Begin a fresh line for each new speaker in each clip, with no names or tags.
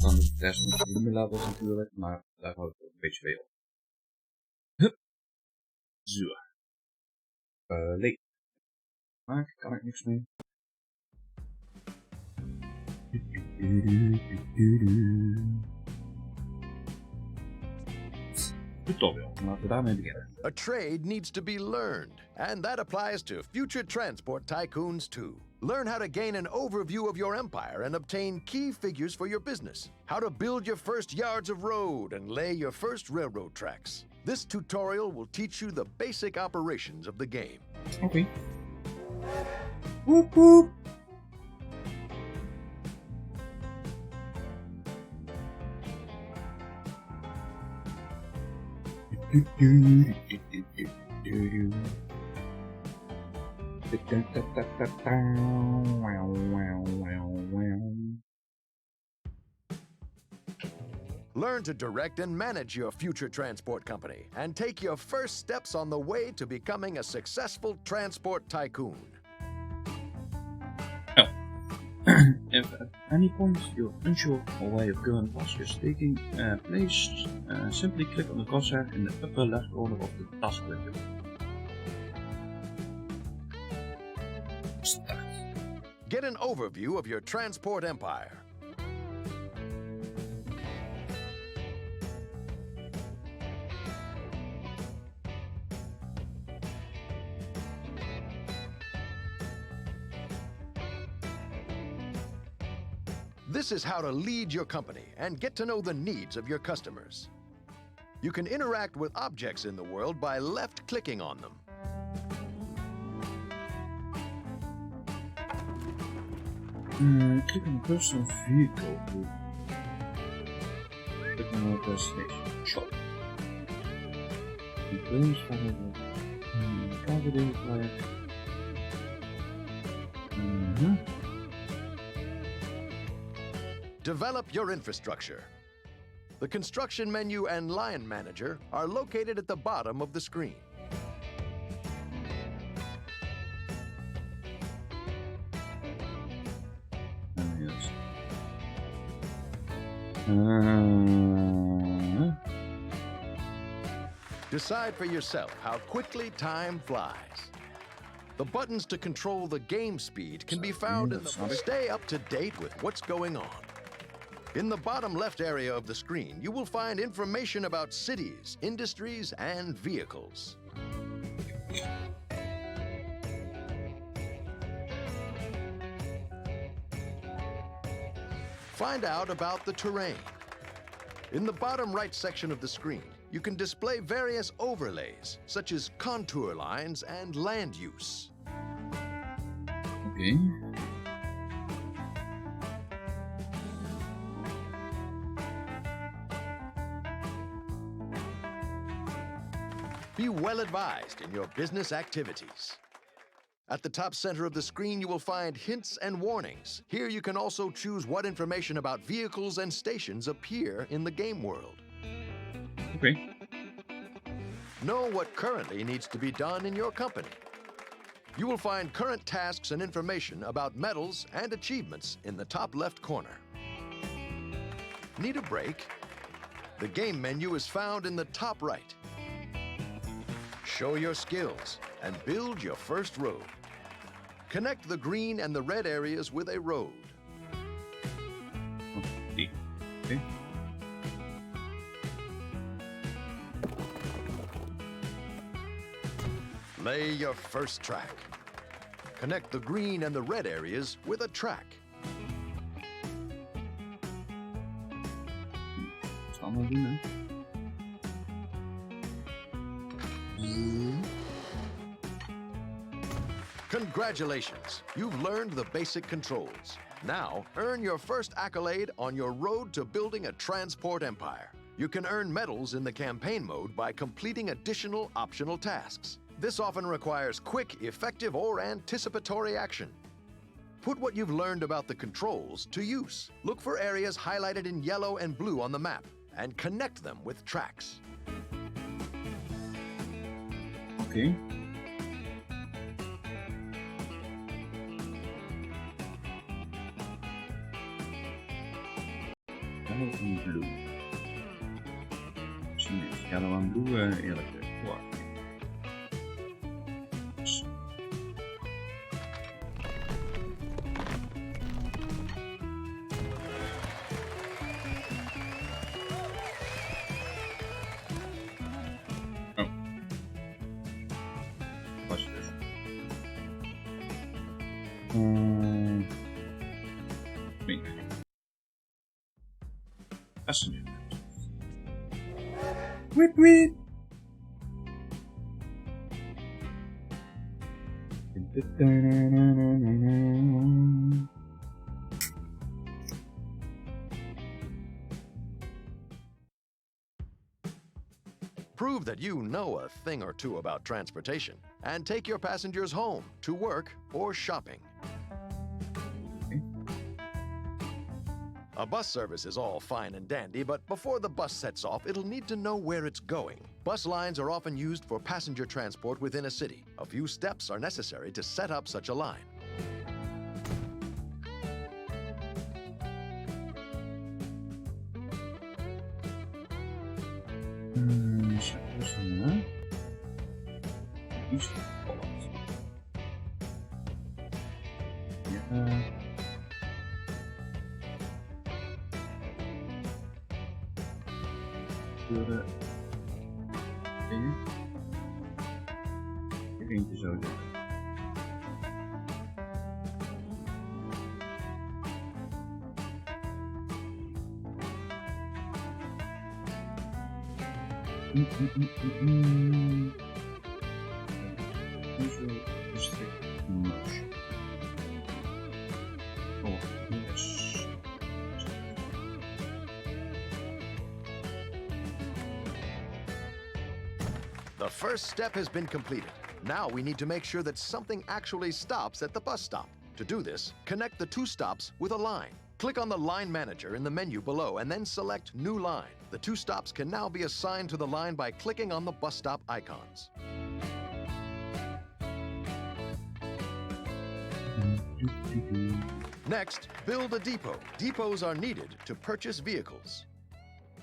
dan de test met volumeladders natuurlijk, maar daar houdt het ook een beetje veel op. Hup. Zo. Leeg. Maar kan ik niks mee. Tutorial. Laten we daarmee beginnen.
A trade needs to be learned, and that applies to future transport tycoons too. Learn how to gain an overview of your empire and obtain key figures for your business. How to build your first yards of road and lay your first railroad tracks. This tutorial will teach you the basic operations of the game.
Okay. Woep woep.
Learn to direct and manage your future transport company and take your first steps on the way to becoming a successful transport tycoon.
Oh. If at any point you're unsure of where your current task is taking place, simply click on the crosshair in the upper left corner of the task window. Start.
Get an overview of your transport empire. This is how to lead your company and get to know the needs of your customers. You can interact with objects in the world by left-clicking on them.
Click on the personal vehicle to click on the destination shop. Place cargo delivery.
Develop your infrastructure. The construction menu and line manager are located at the bottom of the screen.
Yes.
Decide for yourself how quickly time flies. The buttons to control the game speed can be found in the... Stay up to date with what's going on. In the bottom left area of the screen, you will find information about cities, industries, and vehicles. Find out about the terrain. In the bottom right section of the screen, you can display various overlays, such as contour lines and land use.
Okay.
Be well advised in your business activities. At the top center of the screen, you will find hints and warnings. Here you can also choose what information about vehicles and stations appear in the game world.
Okay.
Know what currently needs to be done in your company. You will find current tasks and information about medals and achievements in the top left corner. Need a break? The game menu is found in the top right. Show your skills and build your first road. Connect the green and the red areas with a road.
Okay.
Lay your first track. Connect the green and the red areas with a track.
Dat gaan we doen, hè.
Congratulations! You've learned the basic controls. Now, earn your first accolade on your road to building a transport empire. You can earn medals in the campaign mode by completing additional optional tasks. This often requires quick, effective, or anticipatory action. Put what you've learned about the controls to use. Look for areas highlighted in yellow and blue on the map and connect them with tracks.
Okay. yellow and blue. Misschien is yellow and blue eerlijker. Wow. Passenger. Whip whip.
Prove that you know a thing or two about transportation and take your passengers home to work or shopping. A bus service is all fine and dandy, but before the bus sets off, it'll need to know where it's going. Bus lines are often used for passenger transport within a city. A few steps are necessary to set up such a line.
Eentje zo doen. Visual district motion. Oh, yes.
The first step has been completed. Now we need to make sure that something actually stops at the bus stop. To do this, connect the two stops with a line. Click on the Line Manager in the menu below and then select New Line. The two stops can now be assigned to the line by clicking on the bus stop icons. Next, build a depot. Depots are needed to purchase vehicles.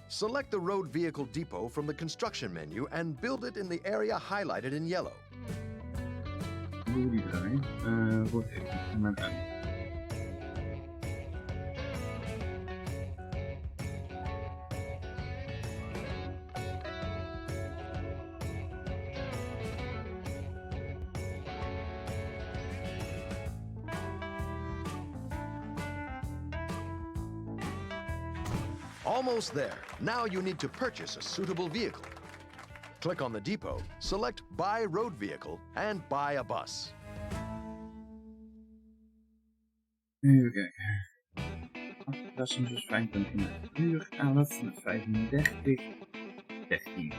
Select the road vehicle depot from the construction menu and build it in the area highlighted in yellow. Almost there. Now you need to purchase a suitable vehicle. Click on the depot, select Buy Road Vehicle, and buy a bus.
Even kijken. Passengers 25 uur, 11, 35, 13.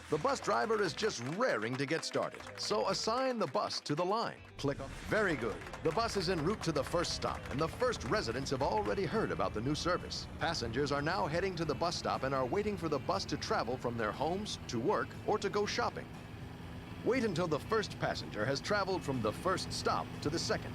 The bus driver is just raring to get started, so assign the bus to the line. Click on. Very good. The bus is en route to the first stop, and the first residents have already heard about the new service. Passengers are now heading to the bus stop and are waiting for the bus to travel from their homes to work or to go shopping. Wait until the first passenger has traveled from the first stop to the second.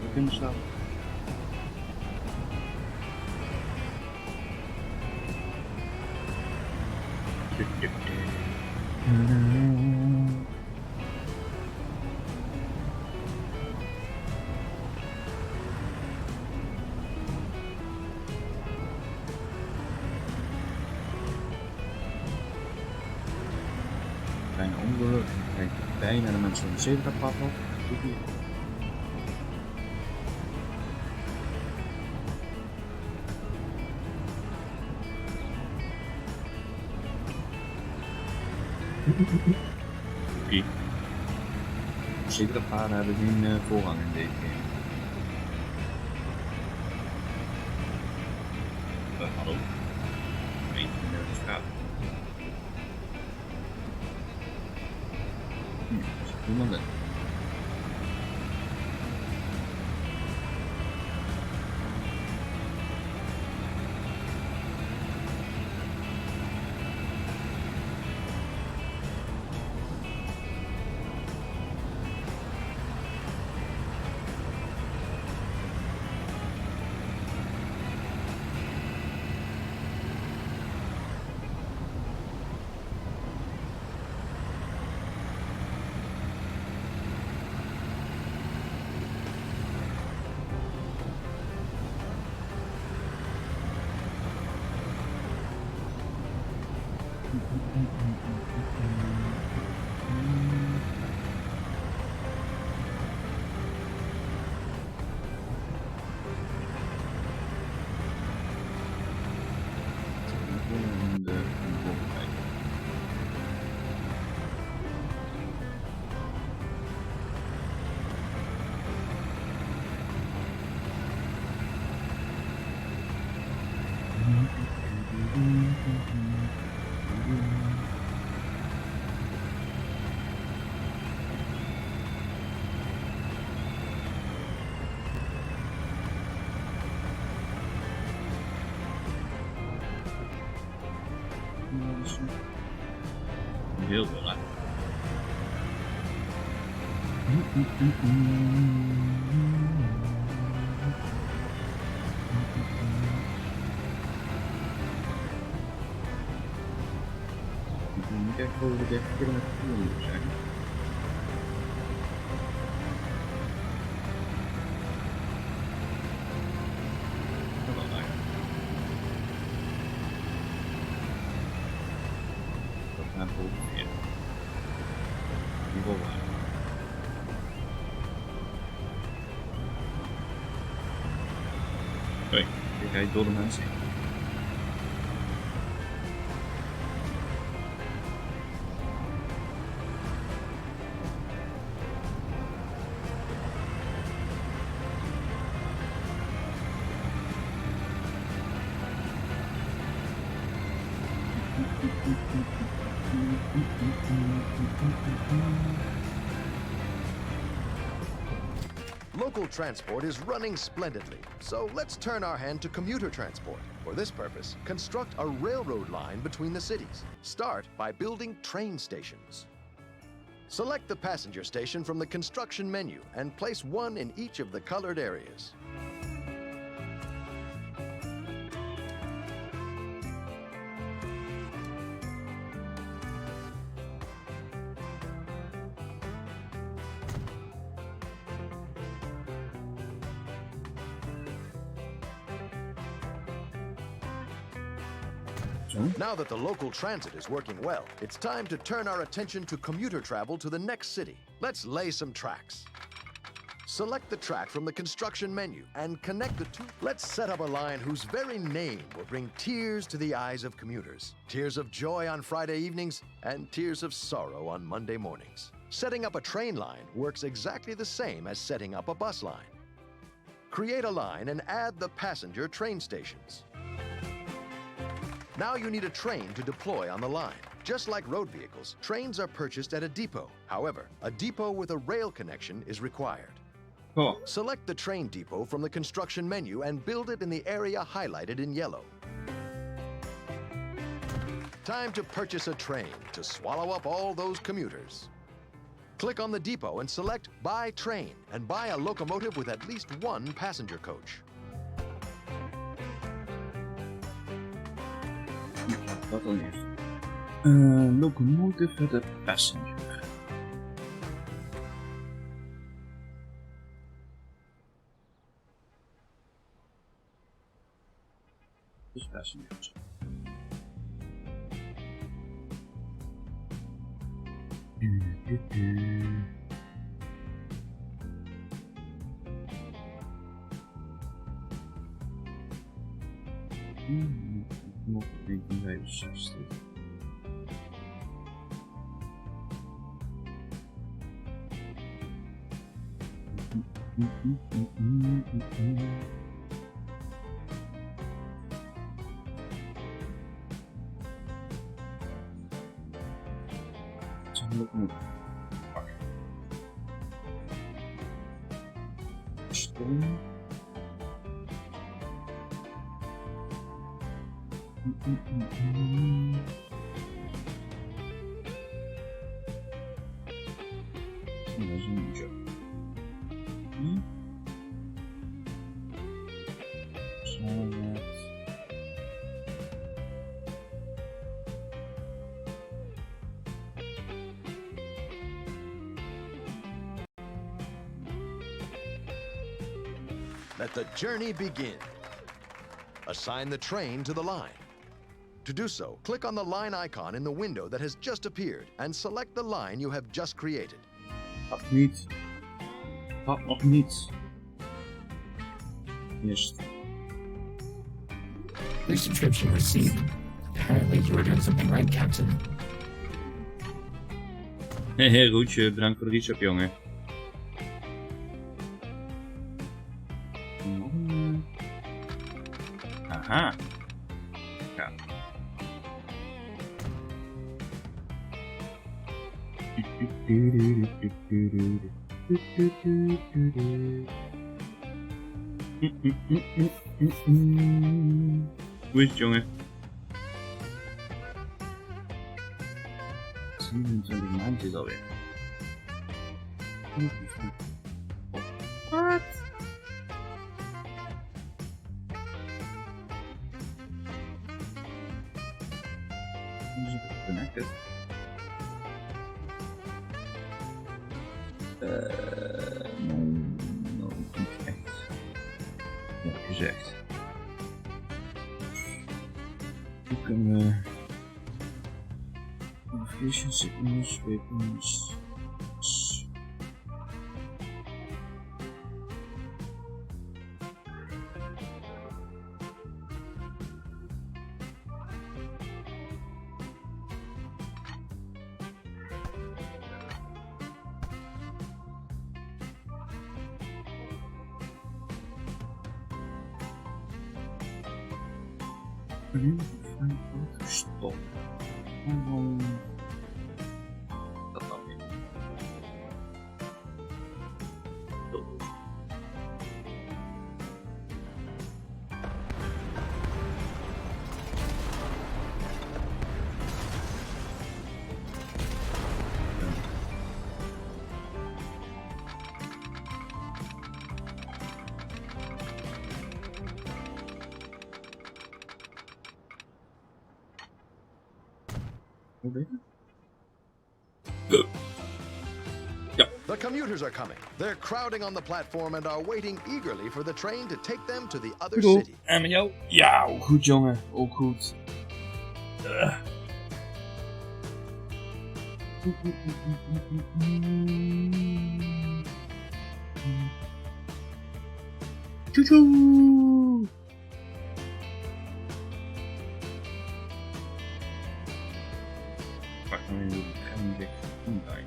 We kunnen slapen. bijna ongeluk. Kijk, bijna de mensen van de zebrapad op. Oké. Zebrapaden hebben geen voorrang in deze game. Hallo? Nee, de straat. Er zit iemand in. Heel veel, hè? Ik moet even over de 30 kilometer moeten zijn. Dat wel lekker. Dat gaat ongeveer. Niveau waar. Hoi, ik rijd door de mensen heen.
Local transport is running splendidly, so let's turn our hand to commuter transport. For this purpose, construct a railroad line between the cities. Start by building train stations. Select the passenger station from the construction menu and place one in each of the colored areas. Now that the local transit is working well, it's time to turn our attention to commuter travel to the next city. Let's lay some tracks. Select the track from the construction menu and connect the two. Let's set up a line whose very name will bring tears to the eyes of commuters. Tears of joy on Friday evenings and tears of sorrow on Monday mornings. Setting up a train line works exactly the same as setting up a bus line. Create a line and add the passenger train stations. Now you need a train to deploy on the line. Just like road vehicles, trains are purchased at a depot. However, a depot with a rail connection is required.
Oh.
Select the train depot from the construction menu and build it in the area highlighted in yellow. Time to purchase a train to swallow up all those commuters. Click on the depot and select Buy Train and buy a locomotive with at least one passenger coach.
Wat dan eerst? Locomotive met een passenger. Dus passengers. Nog 1965. Zou ik moeten pakken. Stom. Dat is een joke.
Let the journey begin. Assign the train to the line. To do so, click on the line icon in the window that has just appeared and select the line you have just created.
Dat niet. Dat nog niet. Eerst.
New subscription received. Apparently you were doing something right, Captain.
Hehe, Roetje, bedankt voor de resub, jongen. Aha. Ja. Hoe is het, jongen? 27 maanden is alweer. Wat? Is het connected? No, niet echt. Ja, gezegd. Hoe kunnen we... Navigation signals, weapons... Stop. Dat dan weer.
The commuters are coming. They're crowding on the platform and are waiting eagerly for the train to take them to the other city.
En met jou? Ja, ook goed, jongen. Ook goed. Tjoetjoe! Wacht, dan even de bescherming weg omdraaien.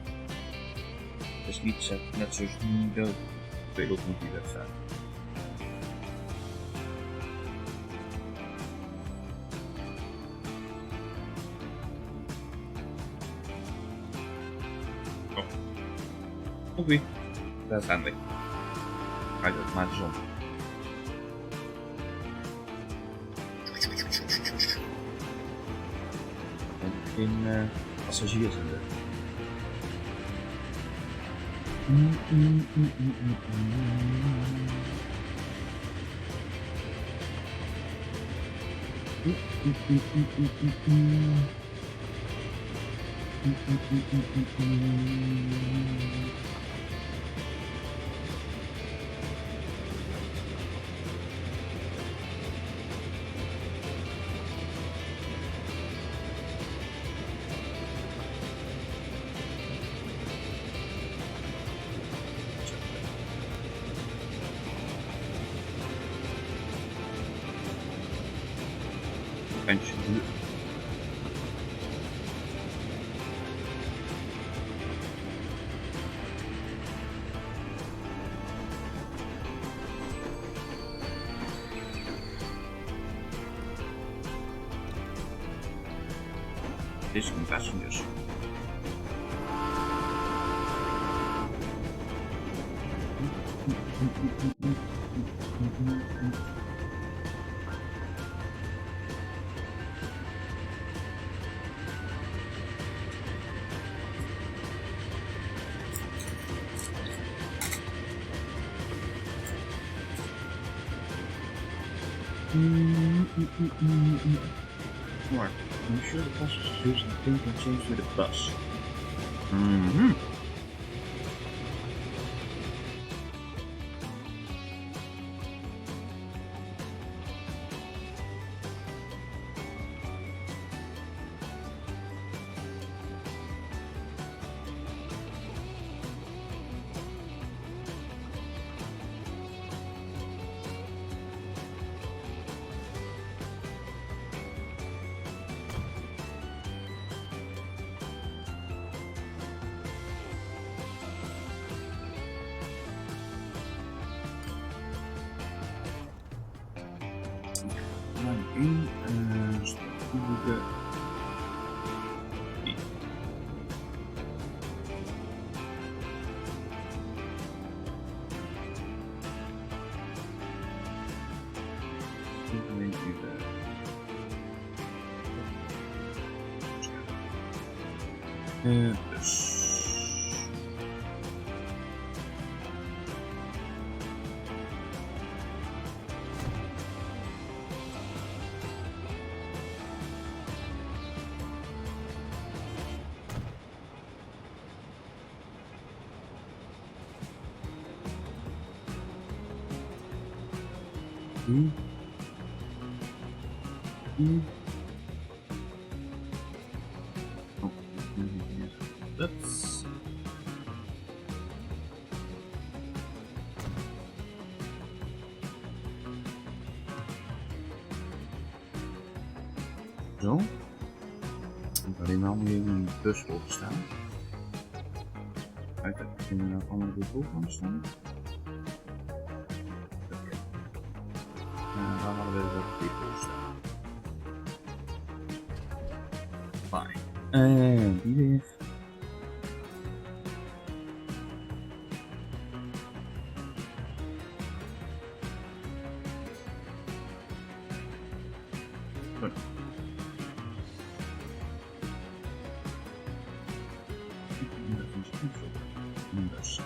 Dat is niet net zoals de wereldmotief website. Oh. Oké. Dat is handig. Ga je automatisch om. En geen passagiers in de. Kantje duur. Disney passengers. Mark, I'm sure the passengers using the thing can change with the bus. Lijn 1 stoelboeken. Dus. Oh, that's zo. Ik had alleen allemaal hier een bus op staan. Uiteindelijk kunnen we allemaal weer boven staan. Waar hadden we dat weer voor staan? Fijn. En die weer. Goed. Dat is goed zo. En dus.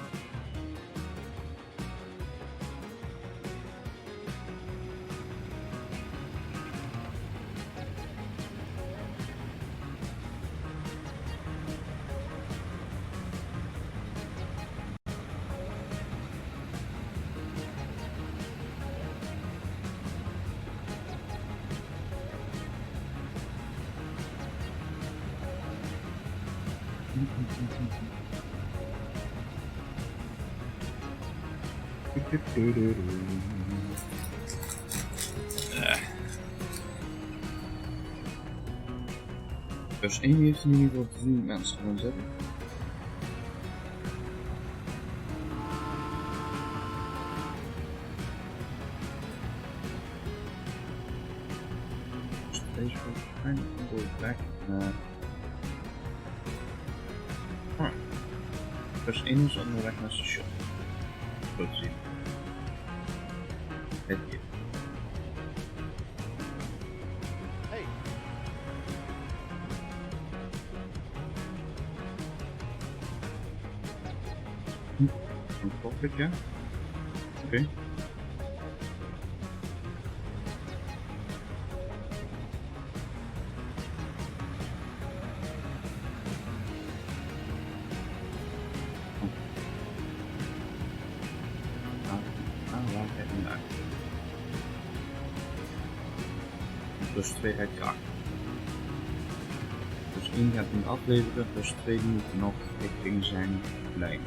Dus 1 heeft in ieder geval 3 mensen gaan zetten. Dus deze wordt uiteindelijk go back naar... Dus 1 is onderweg naar het station. Zo te zien. Het hier.
Hey.
Een cockpit, ja? Oké. Plus 2 rijdt je achter. Dus 1 gaat hem afleveren, plus 2 die moet nog richting zijn lijn.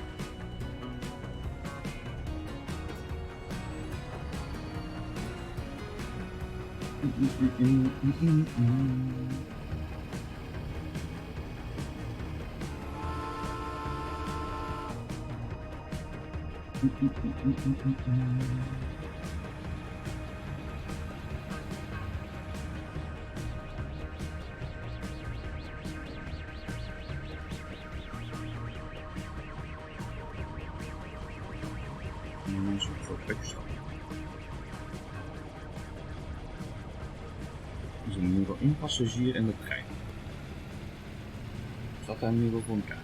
Zoek voor plekstap. Er is in ieder geval 1 passagier in de trein. Zat daar in ieder geval voor elkaar.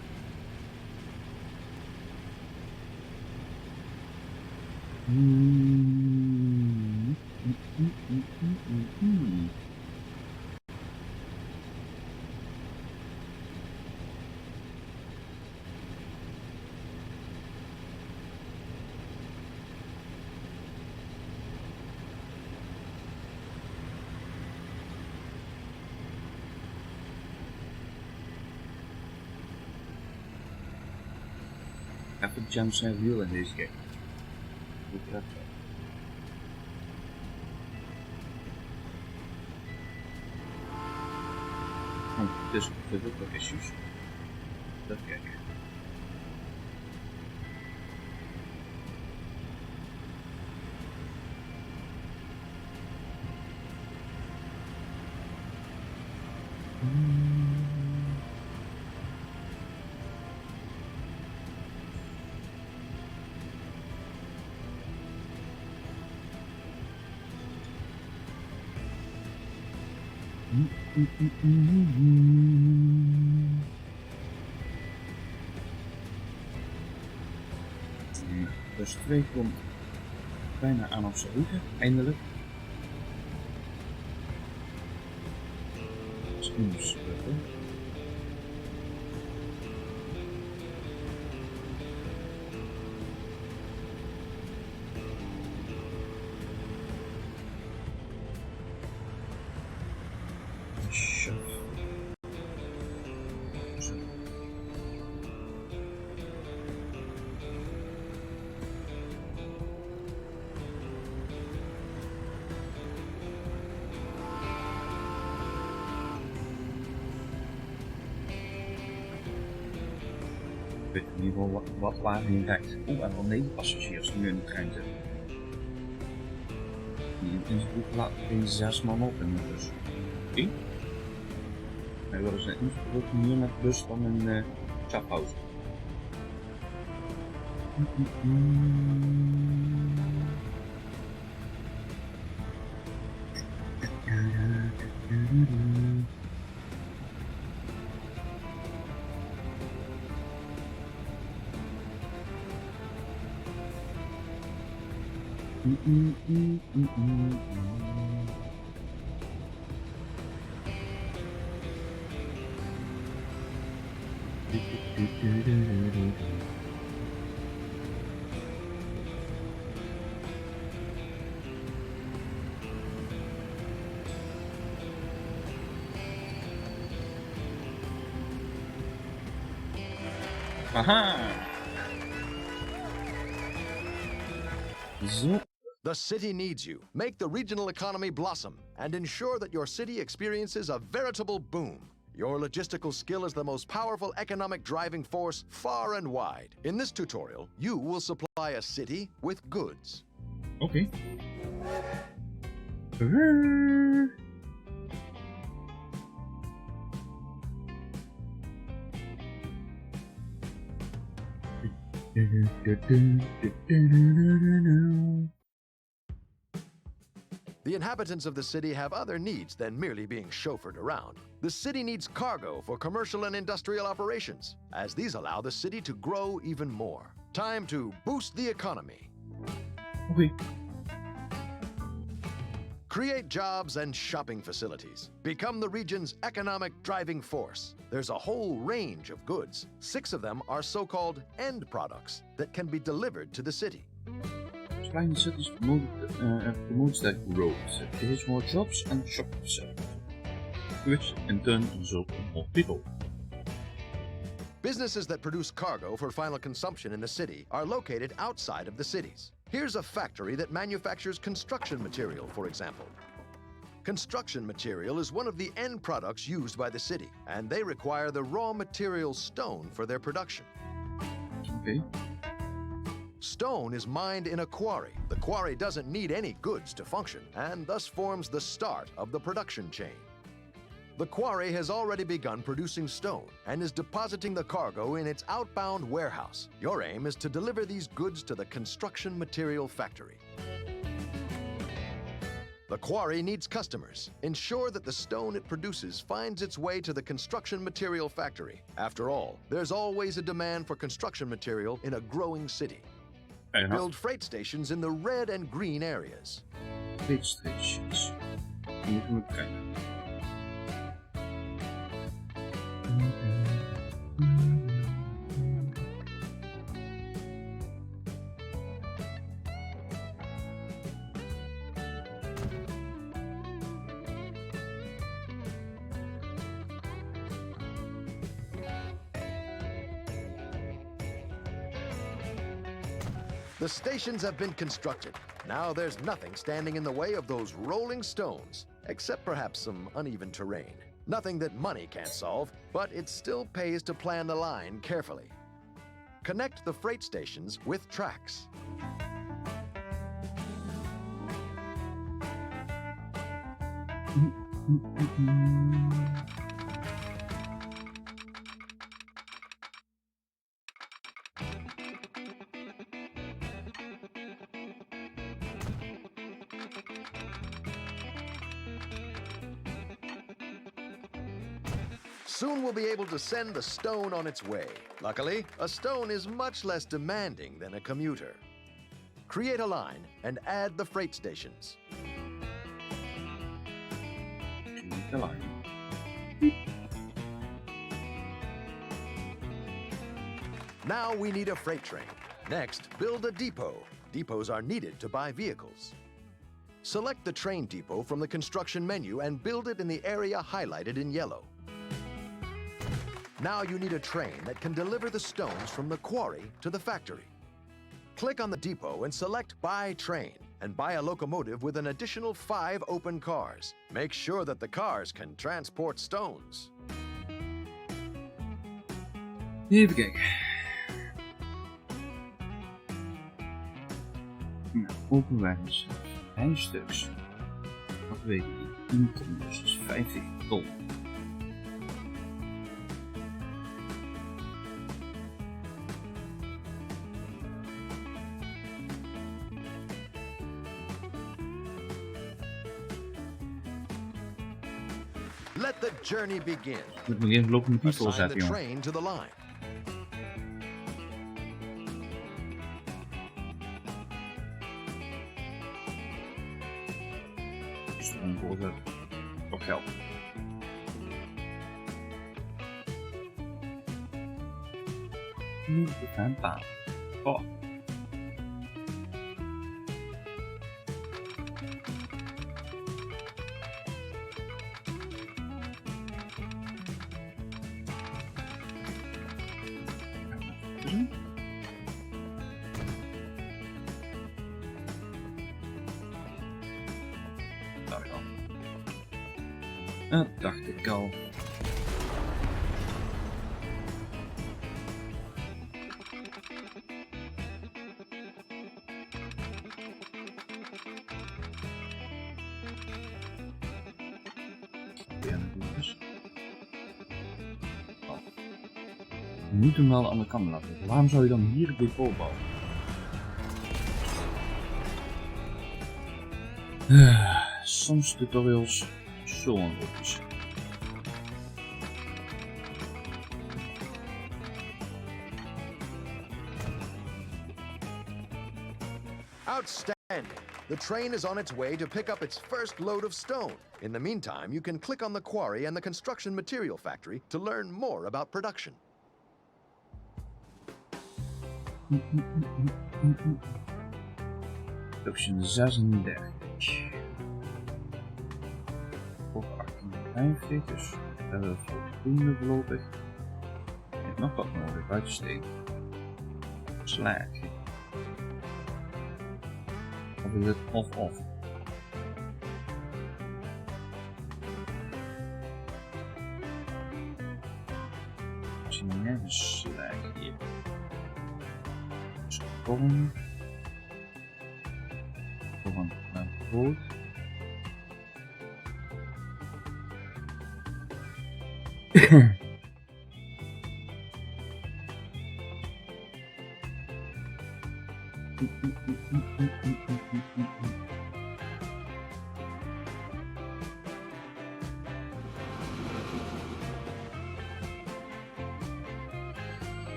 Even jump zijn wiel in deze game. Hoe krijg je dat? Oh, dus dit ook wel issues. Dat kijken. Dus 2 komt bijna aan op zijn route, eindelijk. Spoelsputten. Ik weet in ieder geval wat waar hij rijdt. Oeh, en wel 9 passagiers die nu in de trein zitten. In zijn boek laat geen 6 man op in de bus. Oké. Wij willen ze ingevuld meer met de bus dan in Schaffhausen. Aha! Zo.
The city needs you. Make the regional economy blossom and ensure that your city experiences a veritable boom. Your logistical skill is the most powerful economic driving force far and wide. In this tutorial, you will supply a city with goods.
Okay.
The inhabitants of the city have other needs than merely being chauffeured around. The city needs cargo for commercial and industrial operations, as these allow the city to grow even more. Time to boost the economy.
Okay.
Create jobs and shopping facilities. Become the region's economic driving force. There's a whole range of goods. 6 of them are so-called end products that can be delivered to the city.
Kleine cities promotes that growth. It creates more jobs and shopping facilities, which in turn result in more people.
Businesses that produce cargo for final consumption in the city are located outside of the cities. Here's a factory that manufactures construction material, for example. Construction material is one of the end products used by the city, and they require the raw material stone for their production.
Okay.
Stone is mined in a quarry. The quarry doesn't need any goods to function, and thus forms the start of the production chain. The quarry has already begun producing stone and is depositing the cargo in its outbound warehouse. Your aim is to deliver these goods to the construction material factory. The quarry needs customers. Ensure that the stone it produces finds its way to the construction material factory. After all, there's always a demand for construction material in a growing city. Build freight stations in the red and green areas.
Freight stations. Moeten we kijken.
The stations have been constructed. Now there's nothing standing in the way of those rolling stones, except perhaps some uneven terrain. Nothing that money can't solve, but it still pays to plan the line carefully. Connect the freight stations with tracks. Soon we'll be able to send the stone on its way. Luckily, a stone is much less demanding than a commuter. Create a line and add the freight stations.
Create a line.
Now we need a freight train. Next, build a depot. Depots are needed to buy vehicles. Select the train depot from the construction menu and build it in the area highlighted in yellow. Now you need a train that can deliver the stones from the quarry to the factory. Click on the depot and select Buy Train, and buy a locomotive with an additional 5 open cars. Make sure that the cars can transport stones.
Even kijken. Nou, openwijs 5 stuks. Wat weet ik? 10 ton, dus 50 ton.
Let the journey begin.
Moet nog even locomotief
Assign
zetten,
the
jongen.
train to the line.
Stroom worden op geld. Nu moet ik gaan baan. Oh. Dat dacht ik al. Je moet hem wel aan de kant laten liggen. Waarom zou je dan hier het depot bouwen? Soms tutorials zo onlogisch.
Outstanding! The train is on its way to pick up its first load of stone. In the meantime, you can click on the quarry and the construction material factory to learn more about production.
Production 36. Voor 58, dus we hebben het voor groene voorlopig. Ik heb nog wat nodig, buitensteen. Slaag. Of is het of-of? is nergens slag hier. Dus kolom. Kolom naar rood.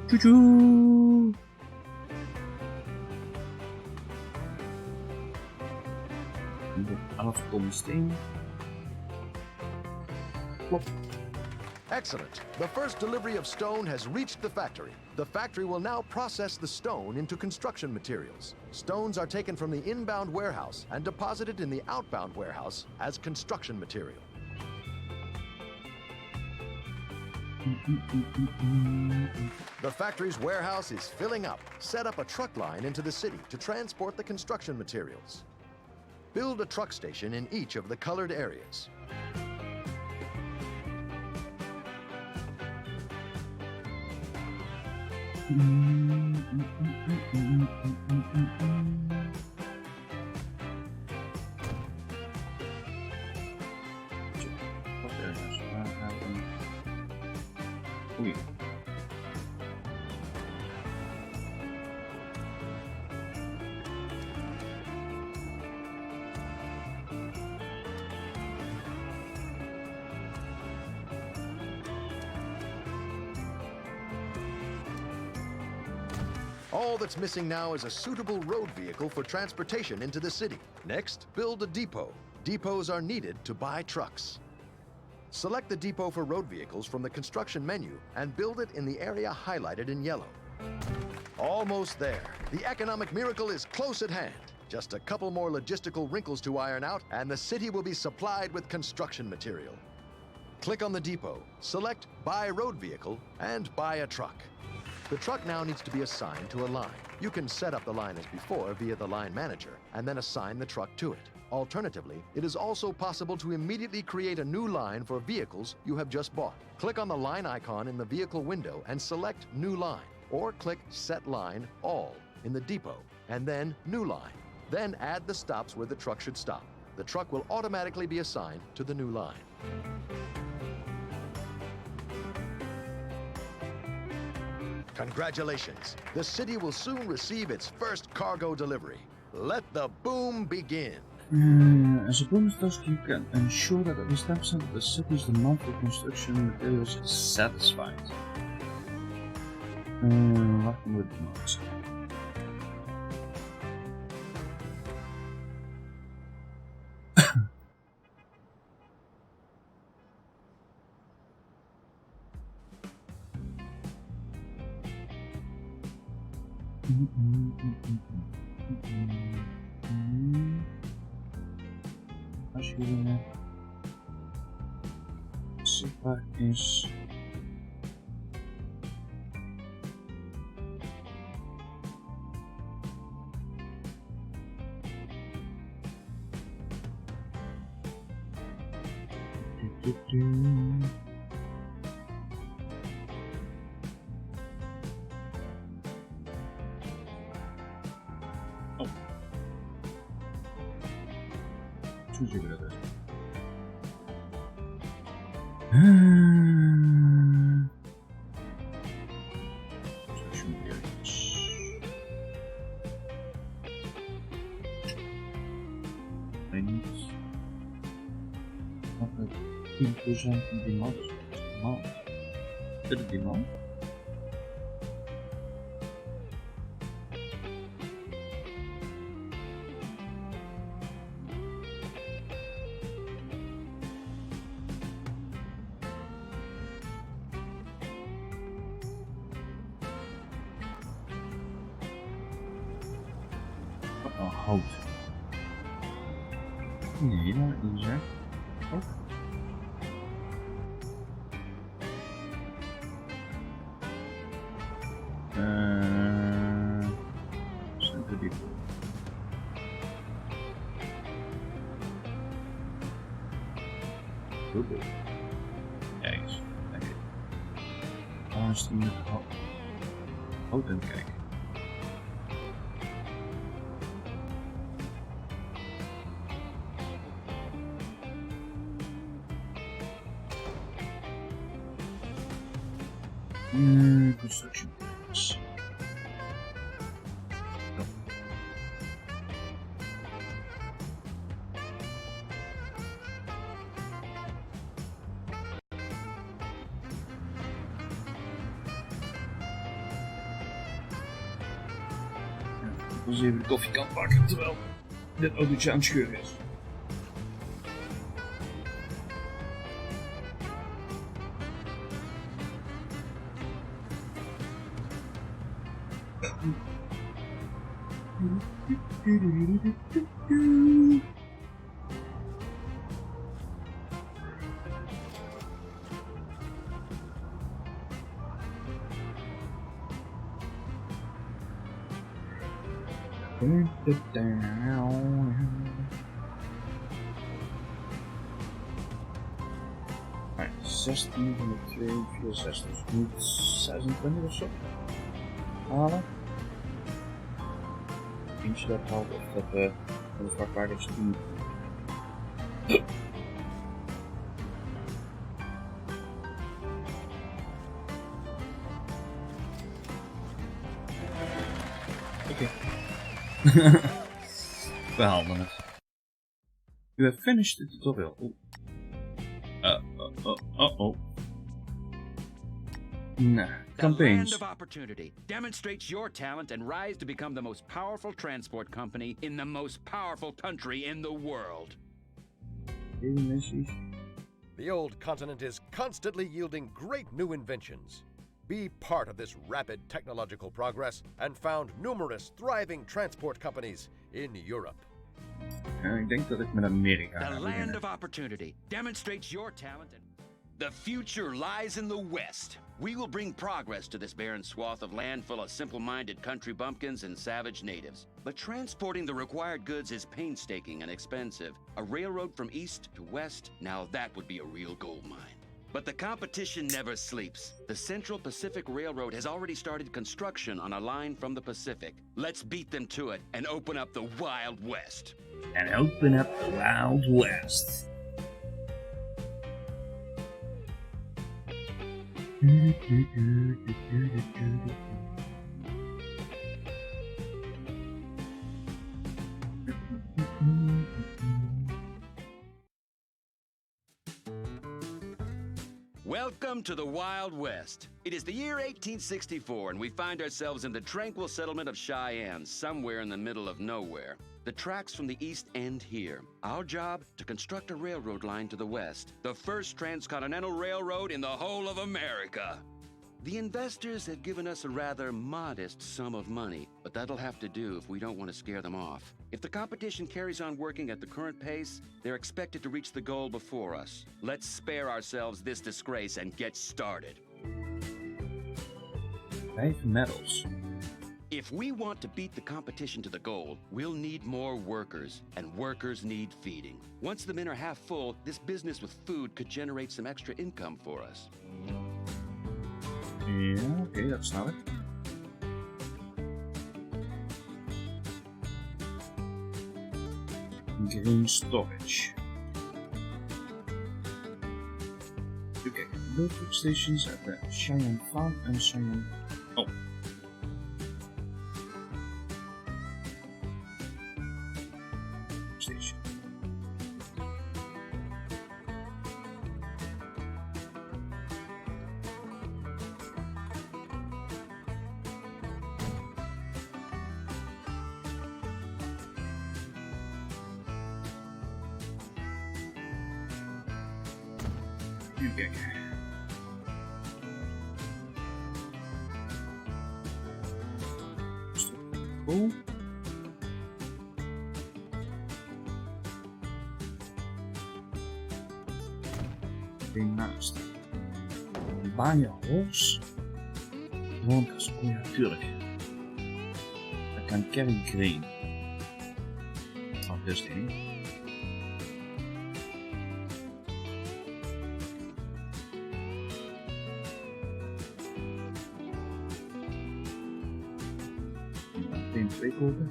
Choo-choo! Afgekomen steen. Plop.
Excellent. The first delivery of stone has reached the factory. The factory will now process the stone into construction materials. Stones are taken from the inbound warehouse and deposited in the outbound warehouse as construction material. The factory's warehouse is filling up. Set up a truck line into the city to transport the construction materials. Build a truck station in each of the colored areas.
Oei.
All that's missing now is a suitable road vehicle for transportation into the city. Next, build a depot. Depots are needed to buy trucks. Select the depot for road vehicles from the construction menu and build it in the area highlighted in yellow. Almost there. The economic miracle is close at hand. Just a couple more logistical wrinkles to iron out, and the city will be supplied with construction material. Click on the depot, select Buy Road Vehicle, and buy a truck. The truck now needs to be assigned to a line. You can set up the line as before via the line manager, and then assign the truck to it. Alternatively, it is also possible to immediately create a new line for vehicles you have just bought. Click on the line icon in the vehicle window and select New Line, or click Set Line All in the depot, and then New Line. Then add the stops where the truck should stop. The truck will automatically be assigned to the new line. Congratulations! The city will soon receive its first cargo delivery. Let the boom begin!
As a bonus task, you can ensure that at least 10% of the city's demand for construction materials is satisfied. Wacht, moet ik nog eens. Als je zichtbaar is. Teşekkür ederim. Şunu bir yere geç. Renk. Bakın. Inclusion demand. Demand. Hout. Nee, dat niet zeg. Ook. Center depot. Bubbel. Ergens, denk ik. Waar is die hout aan het kijken? Construction. Dus even de koffie kan pakken terwijl dit autootje aan het scheuren is. Alright, 16 van de 2, 4, 6, dus ik moet 26 of zo halen. Eentje dat haalt of dat van de vrachtwagens 10. Oké. We haalden het. You have finished the tutorial. Oh. Nah, campaigns.
The land of opportunity demonstrates your talent and rise to become the most powerful transport company in the most powerful country in the world.
The old continent is constantly yielding great new inventions. Be part of this rapid technological progress and found numerous thriving transport companies in Europe.
Ik denk dat ik met Amerika
The
ga
land
beginnen.
of opportunity demonstrates your talent and the future lies in the West. We will bring progress to this barren swath of land full of simple-minded country bumpkins and savage natives. But transporting the required goods is painstaking and expensive. A railroad from east to west, now that would be a real gold mine. But the competition never sleeps. The Central Pacific Railroad has already started construction on a line from the Pacific. Let's beat them to it and open up the Wild West.
And open up the Wild West.
Welcome to the Wild West. It is the year 1864, and we find ourselves in the tranquil settlement of Cheyenne, somewhere in the middle of nowhere. The tracks from the east end here. Our job, to construct a railroad line to the west. The first transcontinental railroad in the whole of America. The investors have given us a rather modest sum of money, but that'll have to do if we don't want to scare them off. If the competition carries on working at the current pace, they're expected to reach the goal before us. Let's spare ourselves this disgrace and get started.
5 medals.
If we want to beat the competition to the goal, we'll need more workers, and workers need feeding. Once the men are half full, this business with food could generate some extra income for us.
Ja, oké, dat snap ik. Green storage. Okay, build food stations at the Cheyenne Farm and Cheyenne. Oh. Station. Even kijken. Oh. Hiernaast. Baan je horse. Woonkas. Oh ja, tuurlijk. Dat kan carry grain. Oh, dus één. meteen 2 kopen.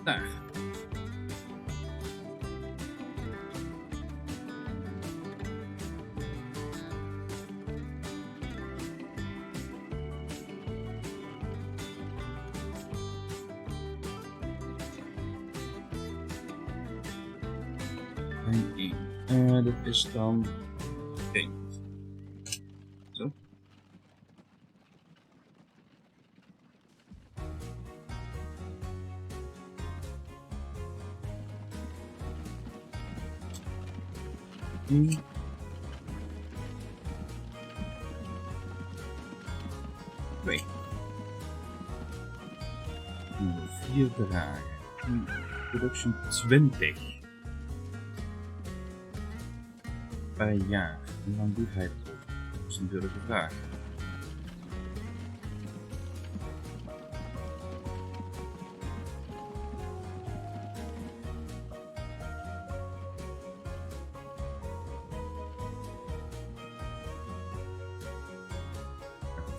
Daar. En dat is dan 1. Zo. Eén. 2. 4 dragen. Production 20. Per jaar. Hoe lang doet hij dat ook? Dat is natuurlijk de vraag.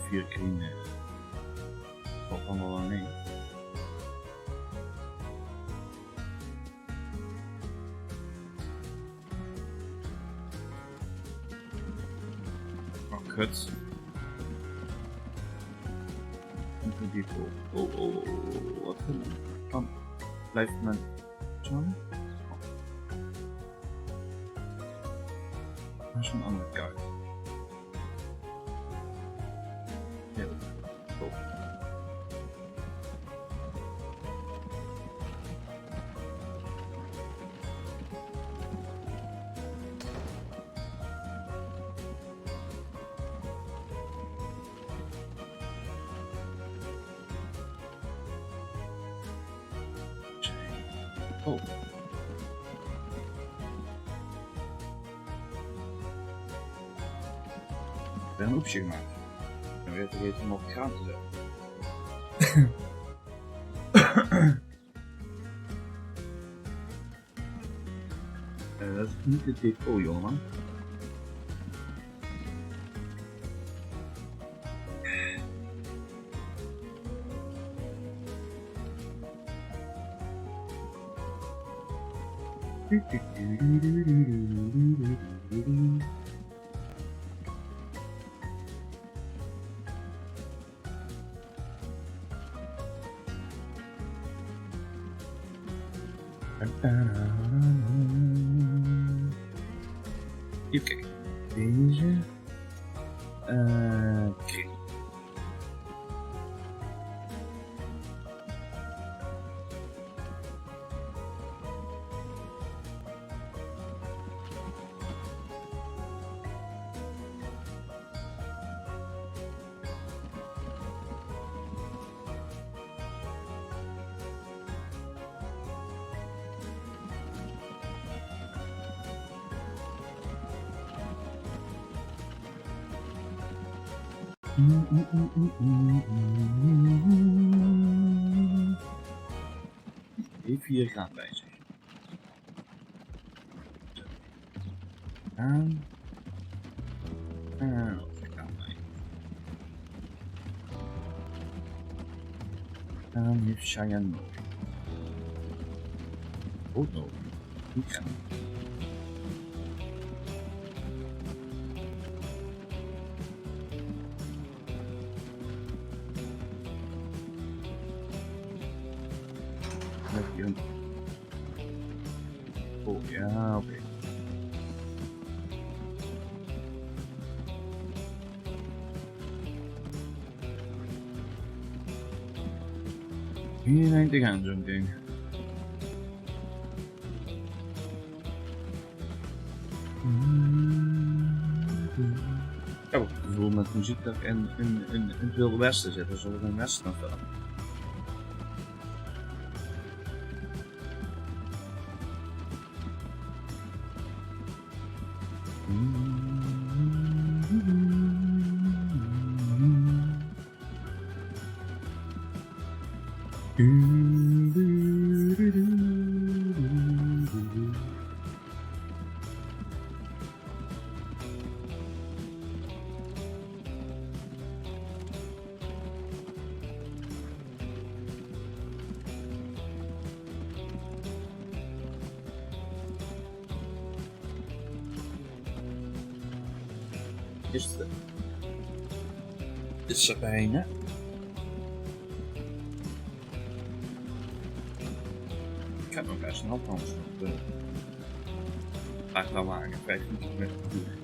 Vier keer valt dan wel aan mee. Kut. Oh, wat dan blijft mijn zo'n. Dat is een andere kaart. Ja, top. Oh. Ik heb een optie gemaakt. Dan weet ik even om gaan te zetten. Dat is niet het depot, jongeman. Oké, deze. Oké. E4 gaat bij zich. Aan. En op de kamer. Dan heeft Cheyenne nodig. Ook nodig. Niet gaan. Oh ja, oké. Hier heen te gaan, zo'n ding. Ik heb ook het gevoel met muziek dat ik in het Wilde Westen zit, alsof ik een Westen film. is er bijna. Ik heb nog best een afstand op de wagen, 15 km per uur.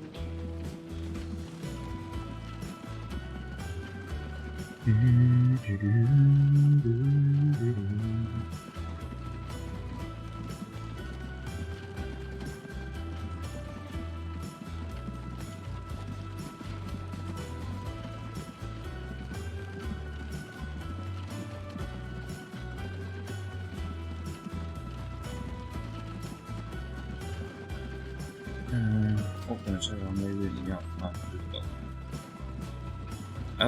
Of mensen wel mee willen, ja, maar dat doet wel.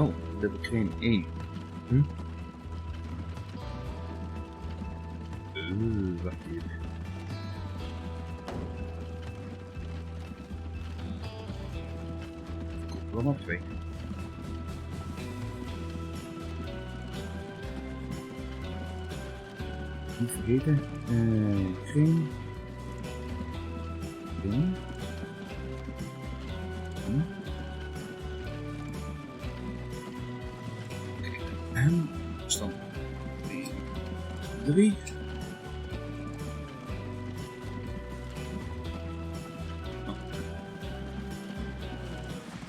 Oh, dat heb ik geen 1. Wacht hier. Komt wel nog 2. Niet vergeten, geen. En stand 3.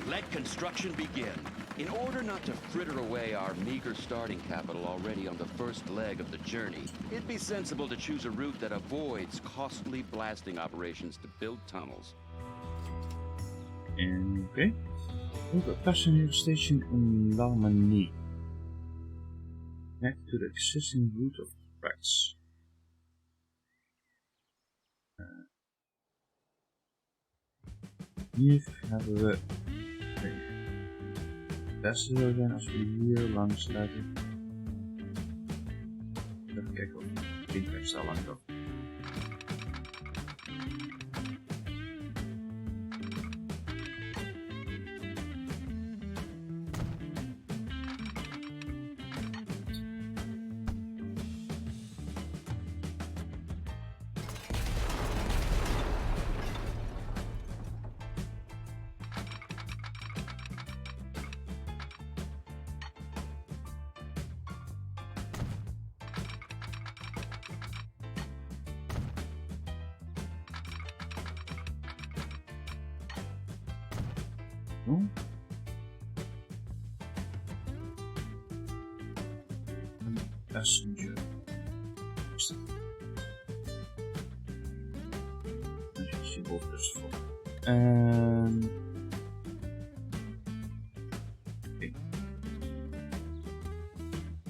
Let construction begin. In order not to fritter away our meager starting capital already on the first leg of the journey, it'd be sensible to choose a route that avoids costly blasting operations to build tunnels.
Okay. Look at passenger station in Larmanie. Connect to the existing route of tracks. Hier hebben we. Het beste zou zijn als we hier langs laten. Even kijken of het windwegstel langs loopt. Passenger. Symbool dus voor. Oké.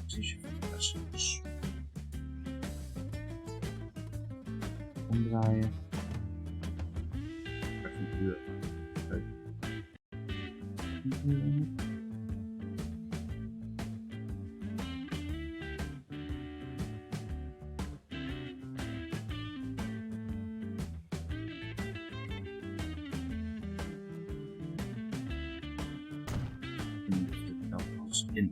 Station van passengers. Omdraaien. Even de deur uit. In.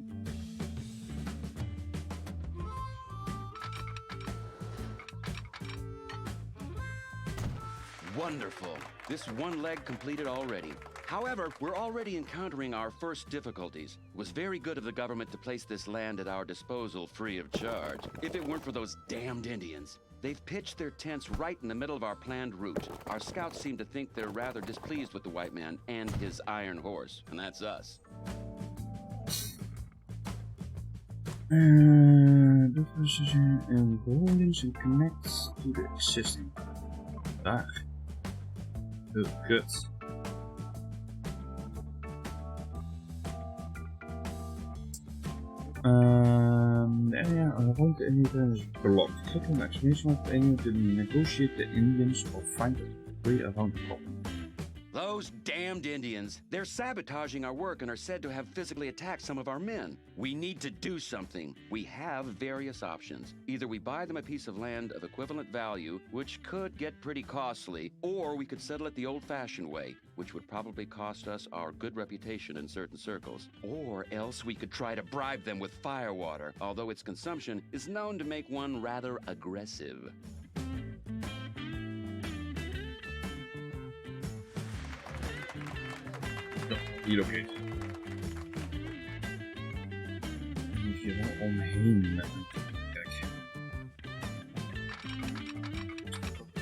Wonderful. This one leg completed already. However, we're already encountering our first difficulties. It was very good of the government to place this land at our disposal free of charge. If it weren't for those damned Indians. They've pitched their tents right in the middle of our planned route. Our scouts seem to think they're rather displeased with the white man and his iron horse, and that's us.
The precision and holdings and connects to the existing. Daar. Heel kut. The area around the Indian is blocked. Click on the explanation of the area to negotiate the Indians or find a way around the problem.
Those damned Indians. They're sabotaging our work and are said to have physically attacked some of our men. We need to do something. We have various options. Either we buy them a piece of land of equivalent value, which could get pretty costly, or we could settle it the old-fashioned way, which would probably cost us our good reputation in certain circles. Or else we could try to bribe them with firewater, although its consumption is known to make one rather aggressive.
Hier ook even. Ik moet hier wel omheen. Kijk.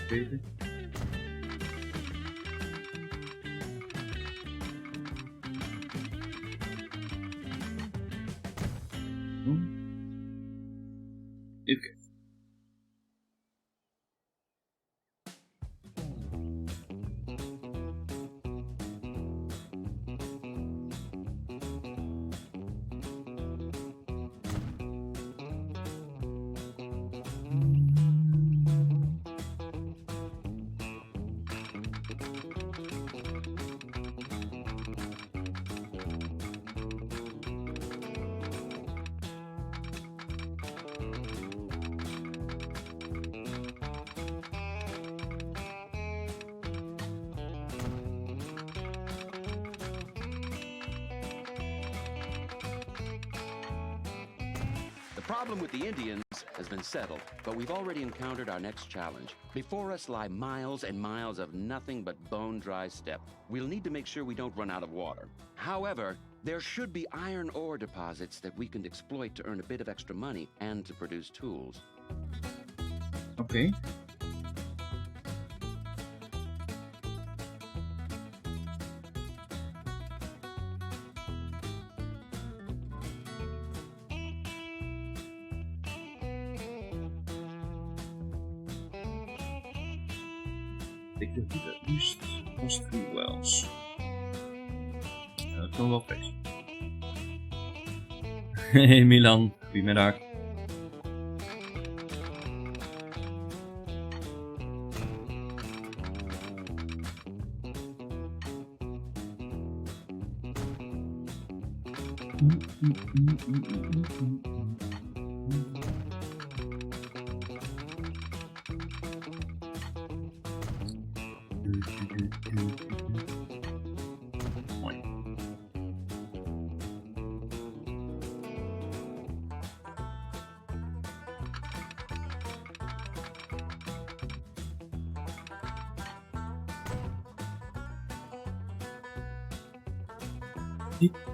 Even. Even.
The problem with the Indians has been settled, but we've already encountered our next challenge. Before us lie miles and miles of nothing but bone-dry steppe. We'll need to make sure we don't run out of water. However, there should be iron ore deposits that we can exploit to earn a bit of extra money and to produce tools.
Okay. Ik denk niet het liefst als 3 wells. Dat kan wel best. Hey Milan, goedemiddag. Mooi. I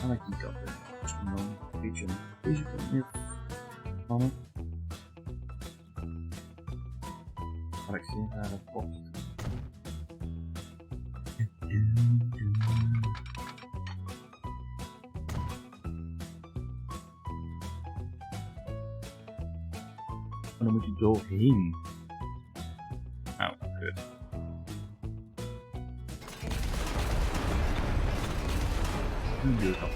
like die kant. Misschien dan een beetje deze kant meer. Mannen. Maar ik vind haar dat pot. En dan moet je doorheen. Nou, kut. Een deurkap.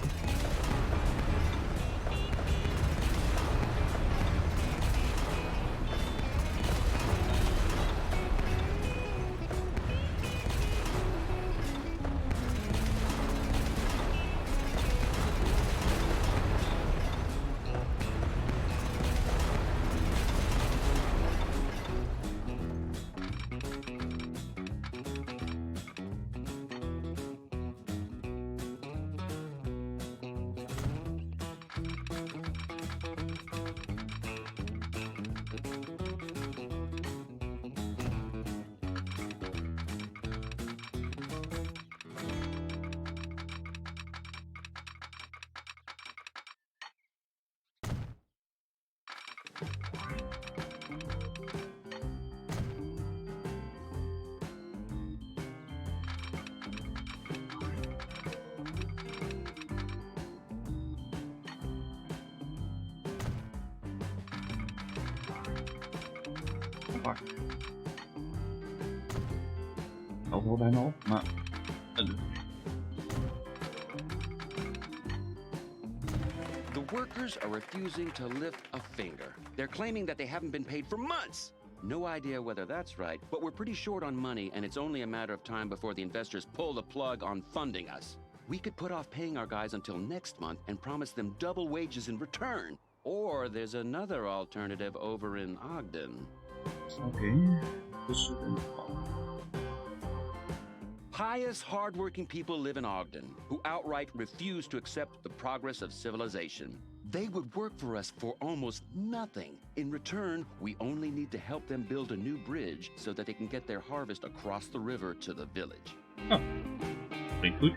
Fuck. Dat wel bijna op, maar het doet.
The workers are refusing to lift a finger. They're claiming that they haven't been paid for months. No idea whether that's right, but we're pretty short on money, and it's only a matter of time before the investors pull the plug on funding us. We could put off paying our guys until next month and promise them double wages in return. Or there's another alternative over in Ogden.
Oké, dus een
Pious, hardworking people live in Ogden who outright refuse to accept the progress of civilization. They would work for us for almost nothing. In return, we only need to help them build a new bridge so that they can get their harvest across the river to the village.
Oh, klinkt goed.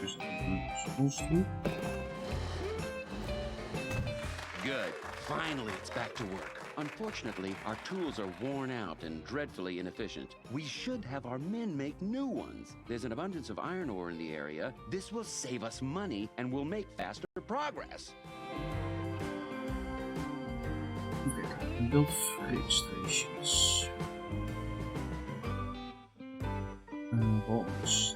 Dus een stoel.
Good. Finally, it's back to work. Unfortunately, our tools are worn out and dreadfully inefficient. We should have our men make new ones. There's an abundance of iron ore in the area. This will save us money and will make faster progress.
Build freight stations. Bolts.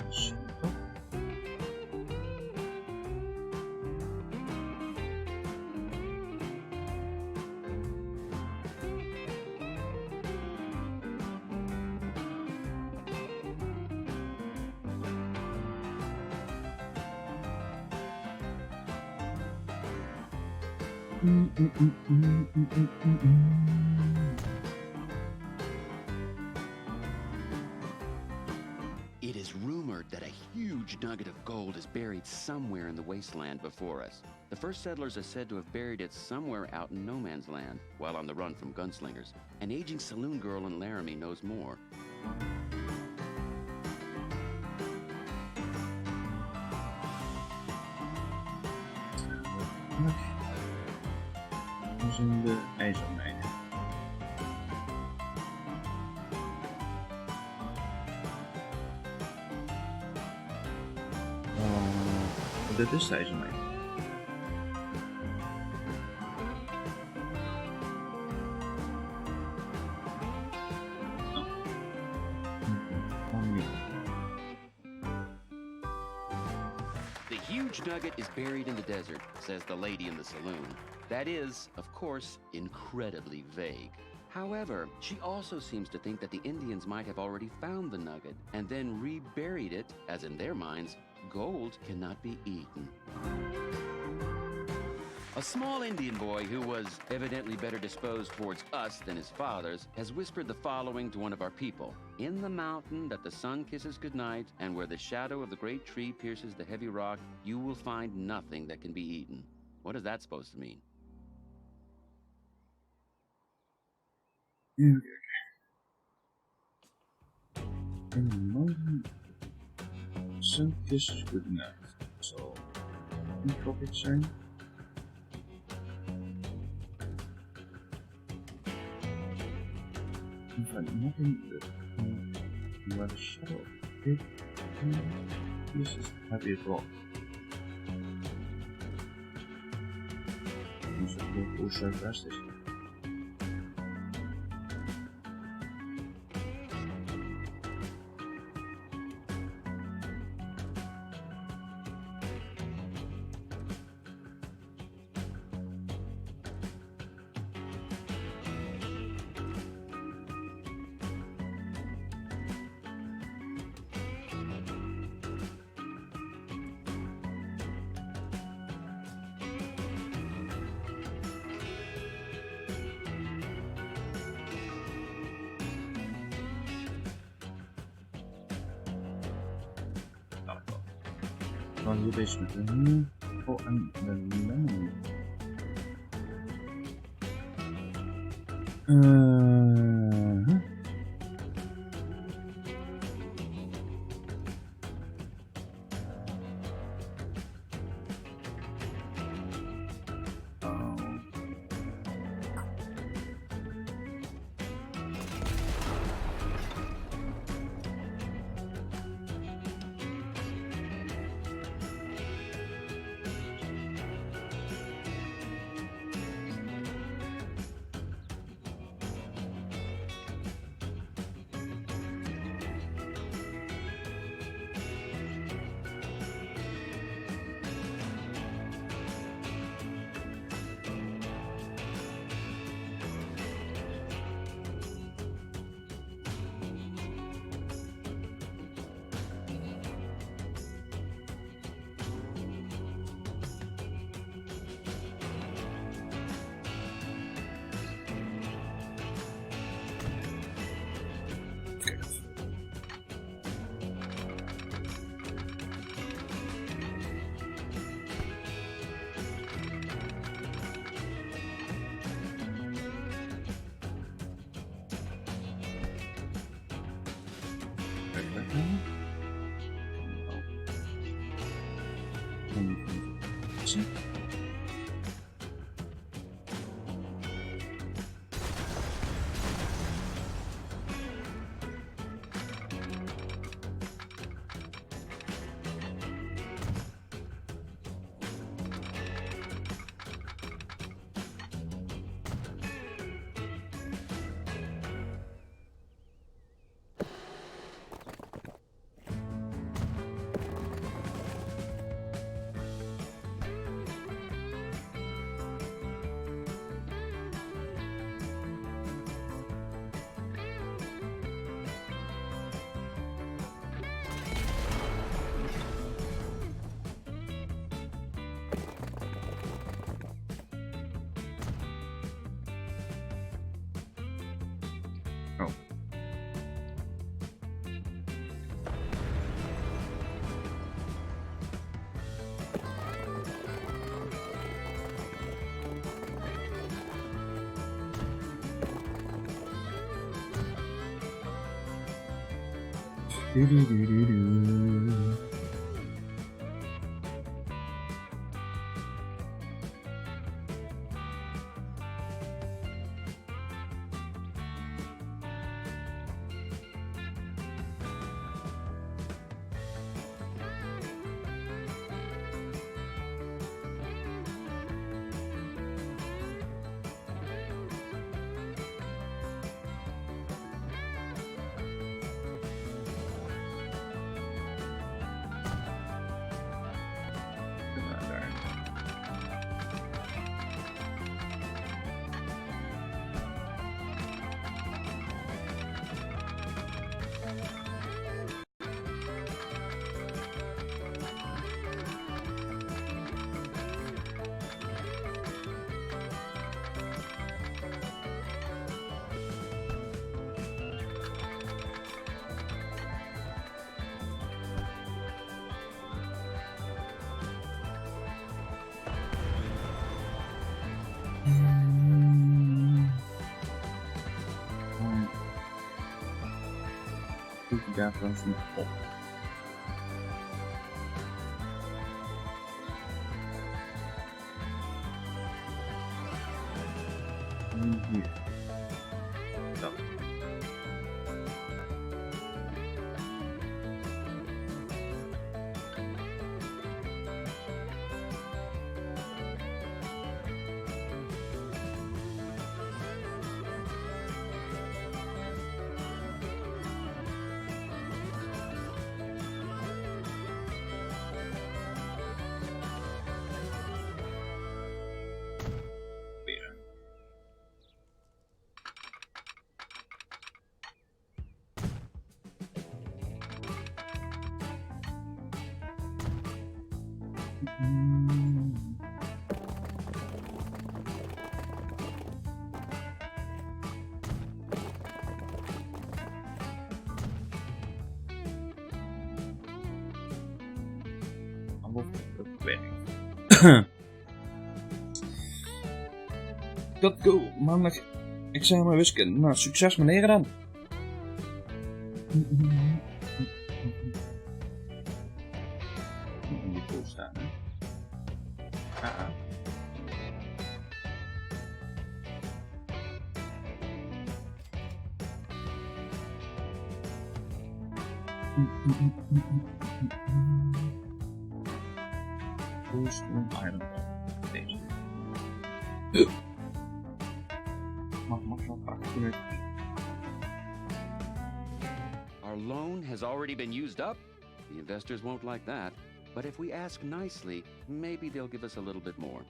It is rumored that a huge nugget of gold is buried somewhere in the wasteland before us. The first settlers are said to have buried it somewhere out in no man's land, while on the run from gunslingers. An aging saloon girl in Laramie knows more.
Dat zijn de ijzermijnen. Dit is de ijzermijn.
The huge nugget is buried in the desert, says the lady in the saloon. That is, of course, incredibly vague. However, she also seems to think that the Indians might have already found the nugget and then reburied it, as in their minds, gold cannot be eaten. A small Indian boy who was evidently better disposed towards us than his fathers has whispered the following to one of our people. In the mountain that the sun kisses goodnight, and where the shadow of the great tree pierces the heavy rock, you will find nothing that can be eaten. What is that supposed to mean?
Even kijken. In the mountain, sun kisses goodnight. Zal een topic zijn. You find nothing where the shadow of the big this is heavy rock. Dus het wordt hoe zuidwest is. Dan hier deze met een oh en de lemon. Zie. Oh. Daar was nog op. Hier. Dat. Dat go, maandag examen wiskunde. Nou, succes meneer dan. In die pool staan, hè. Pool's Island. Deze.
Our loan has already been used up. The investors won't like that. But if we ask nicely, maybe they'll give us a little bit more.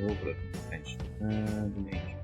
Hopelijk. Nee.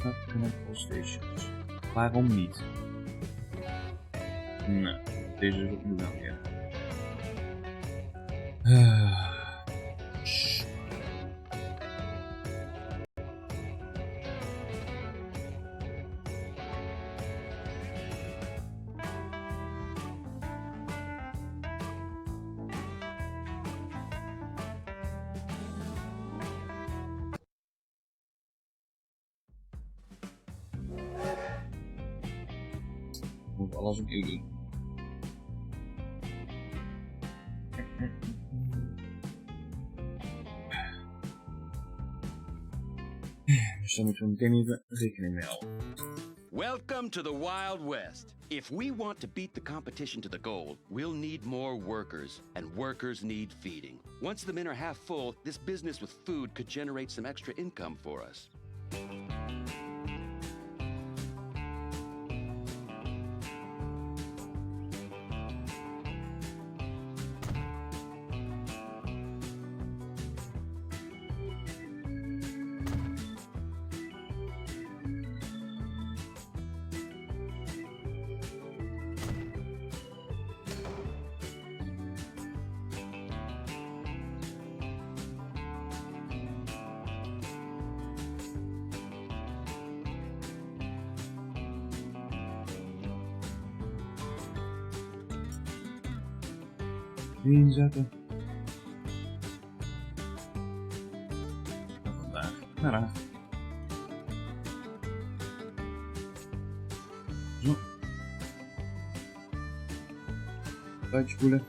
Connectable stations. Waarom niet? Nee, deze is opnieuw wel weer. Moet alles opnieuw doen. Dus daar moeten we meteen even rekening mee houden.
Welcome to the Wild West. If we want to beat the competition to the goal, we'll need more workers, and workers need feeding. Once the men are half full, this business with food could generate some extra income for us.
Inzetten. Vandaag naar daar. Zo. Uitspoelen.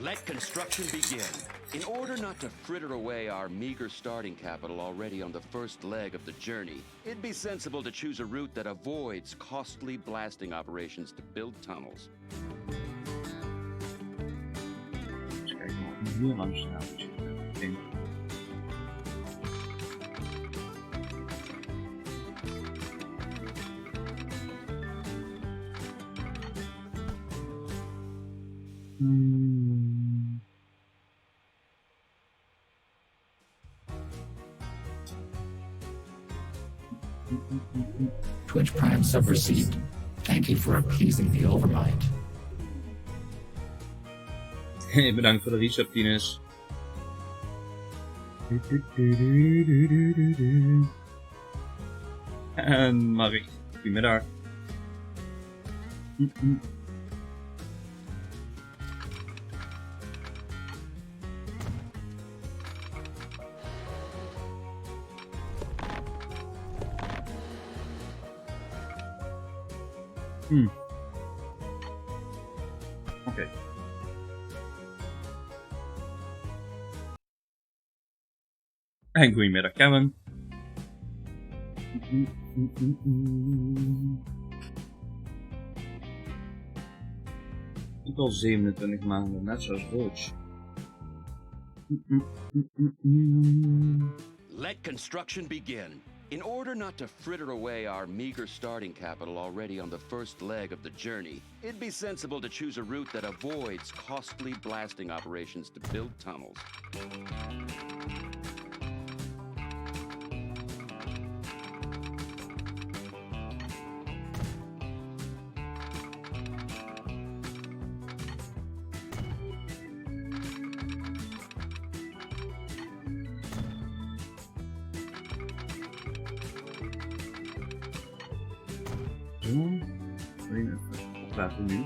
Let construction begin. In order not to fritter away our meager starting capital already on the first leg of the journey, it'd be sensible to choose a route that avoids costly blasting operations to build tunnels.
Eens kijken of we hier langs gaan.
Twitch Prime sub received. Thank you for appeasing the overmind.
Bedankt voor de resub, Tines. En Marie, goedemiddag. Oké. En goedemiddag, Kevin. Ik al 27 maanden, net zoals Roach.
Let construction begin. In order not to fritter away our meager starting capital already on the first leg of the journey, it'd be sensible to choose a route that avoids costly blasting operations to build tunnels.
Zo. Alleen even opletten nu.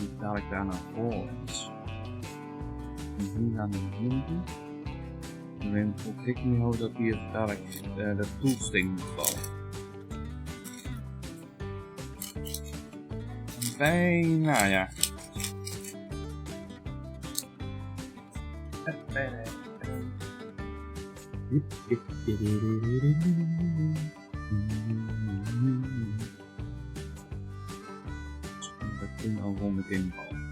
Niet dadelijk daar naar voren. En hier gaan we hier. En we moeten ook rekening houden dat hier dadelijk de toolsting moet vallen. Bijna, ja. Dat ging al gewoon meteen vallen.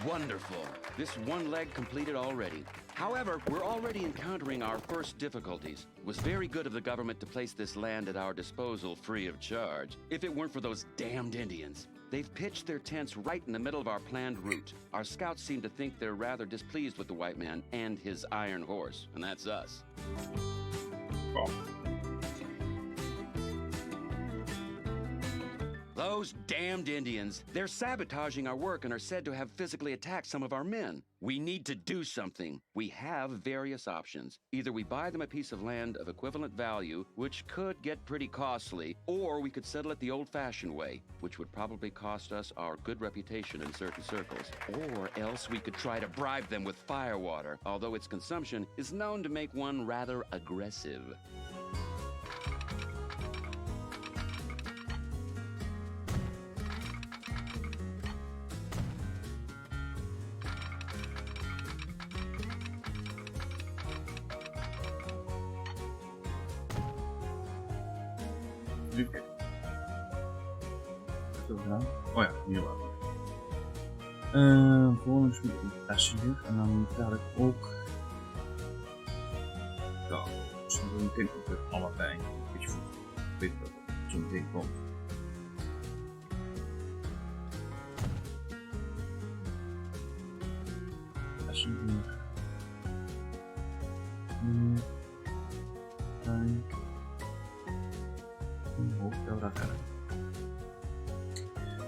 Wonderful. This one leg completed already. However, we're already encountering our first difficulties. It was very good of the government to place this land at our disposal free of charge. If it weren't for those damned Indians. They've pitched their tents right in the middle of our planned route. Our scouts seem to think they're rather displeased with the white man and his iron horse, and that's us.
Oh.
Those damned Indians, they're sabotaging our work and are said to have physically attacked some of our men. We need to do something. We have various options. Either we buy them a piece of land of equivalent value, which could get pretty costly, or we could settle it the old-fashioned way, which would probably cost us our good reputation in certain circles. Or else we could try to bribe them with firewater, although its consumption is known to make one rather aggressive.
Oh ja, hier wel. Volgens mij een tasje hier en dan dadelijk ook. Ja, zo meteen ook weer allebei. Beetje goed. Ik weet dat het zo meteen komt. Tasje hier.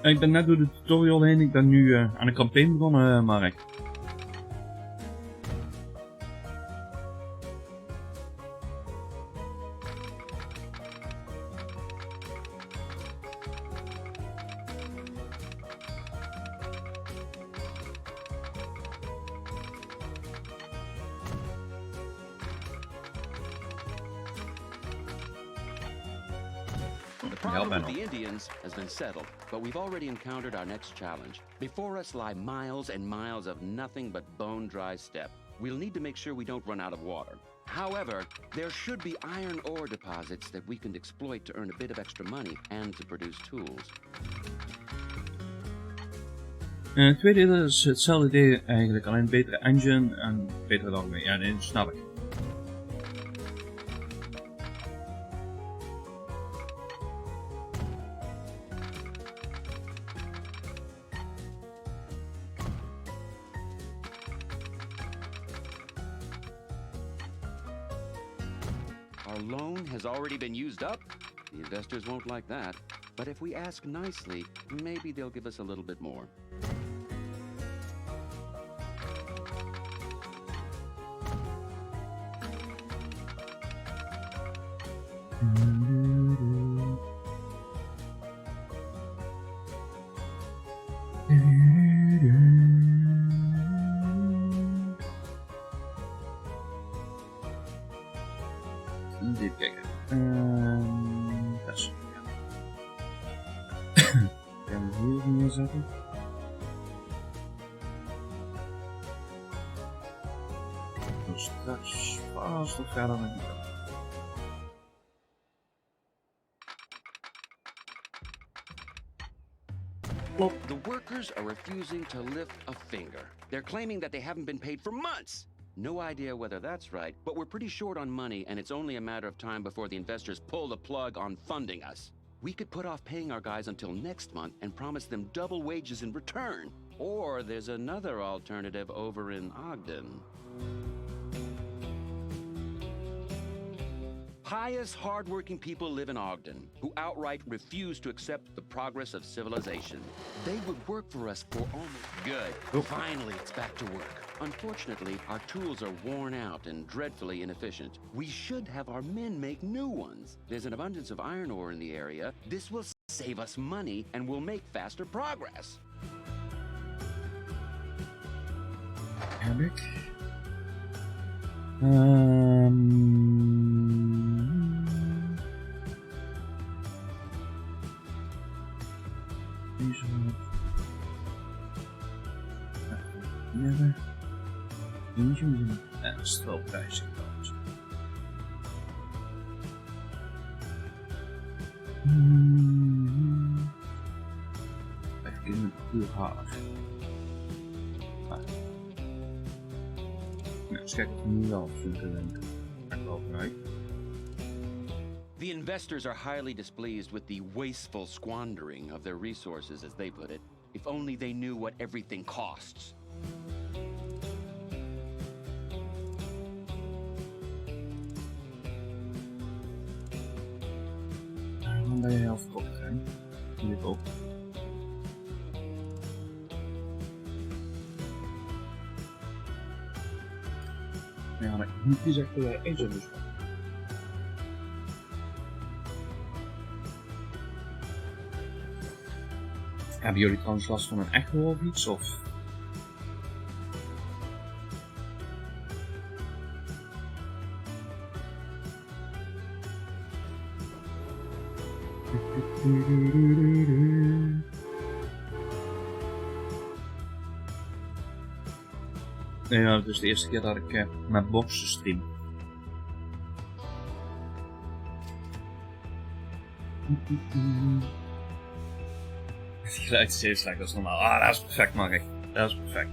Ik ben net door de tutorial heen, ik ben nu aan de campagne begonnen, Mark.
The problem with the Indians has been settled, but we've already encountered our next challenge. Before us lie miles and miles of nothing but bone-dry steppe. We'll need to make sure we don't run out of water. However, there should be iron ore deposits that we can exploit to earn a bit of extra money and to produce tools.
Het tweede deel is hetzelfde idee eigenlijk, alleen een betere engine en betere dan mee. Ja, nee, snap ik.
Our loan has already been used up. The investors won't like that. But if we ask nicely, maybe they'll give us a little bit more.
Even kijken. Dat is, ja. zetten. Dus straks vast nog verder met die.
The workers are refusing to lift a finger. They're claiming that they haven't been paid for months. No idea whether that's right, but we're pretty short on money, and it's only a matter of time before the investors pull the plug on funding us. We could put off paying our guys until next month and promise them double wages in return. Or there's another alternative over in Ogden. Pious, hardworking people live in Ogden who outright refuse to accept the progress of civilization. They would work for us for almost good. Finally, it's back to work. Unfortunately, our tools are worn out and dreadfully inefficient. We should have our men make new ones. There's an abundance of iron ore in the area. This will save us money and will make faster progress.
Heb ik. Deze hebben. Eentje moet je. En dat is wel prijzig trouwens. Even in het puur haar. Dus kijk of we nu wel op zo'n kunnen denken.
The investors are highly displeased with the wasteful squandering of their resources, as they put it. If only they knew what everything costs.
Dan ben je heel verkocht zijn. Doe ik ook. Ja, maar ik moet gezegd dat wij eens hebben. Hebben jullie trouwens last van een echo of iets? Of? Ja, het is de eerste keer dat ik met boxen stream. Het geluid is heel slecht, dat is normaal. Ah, dat is perfect, Mark. Dat is perfect.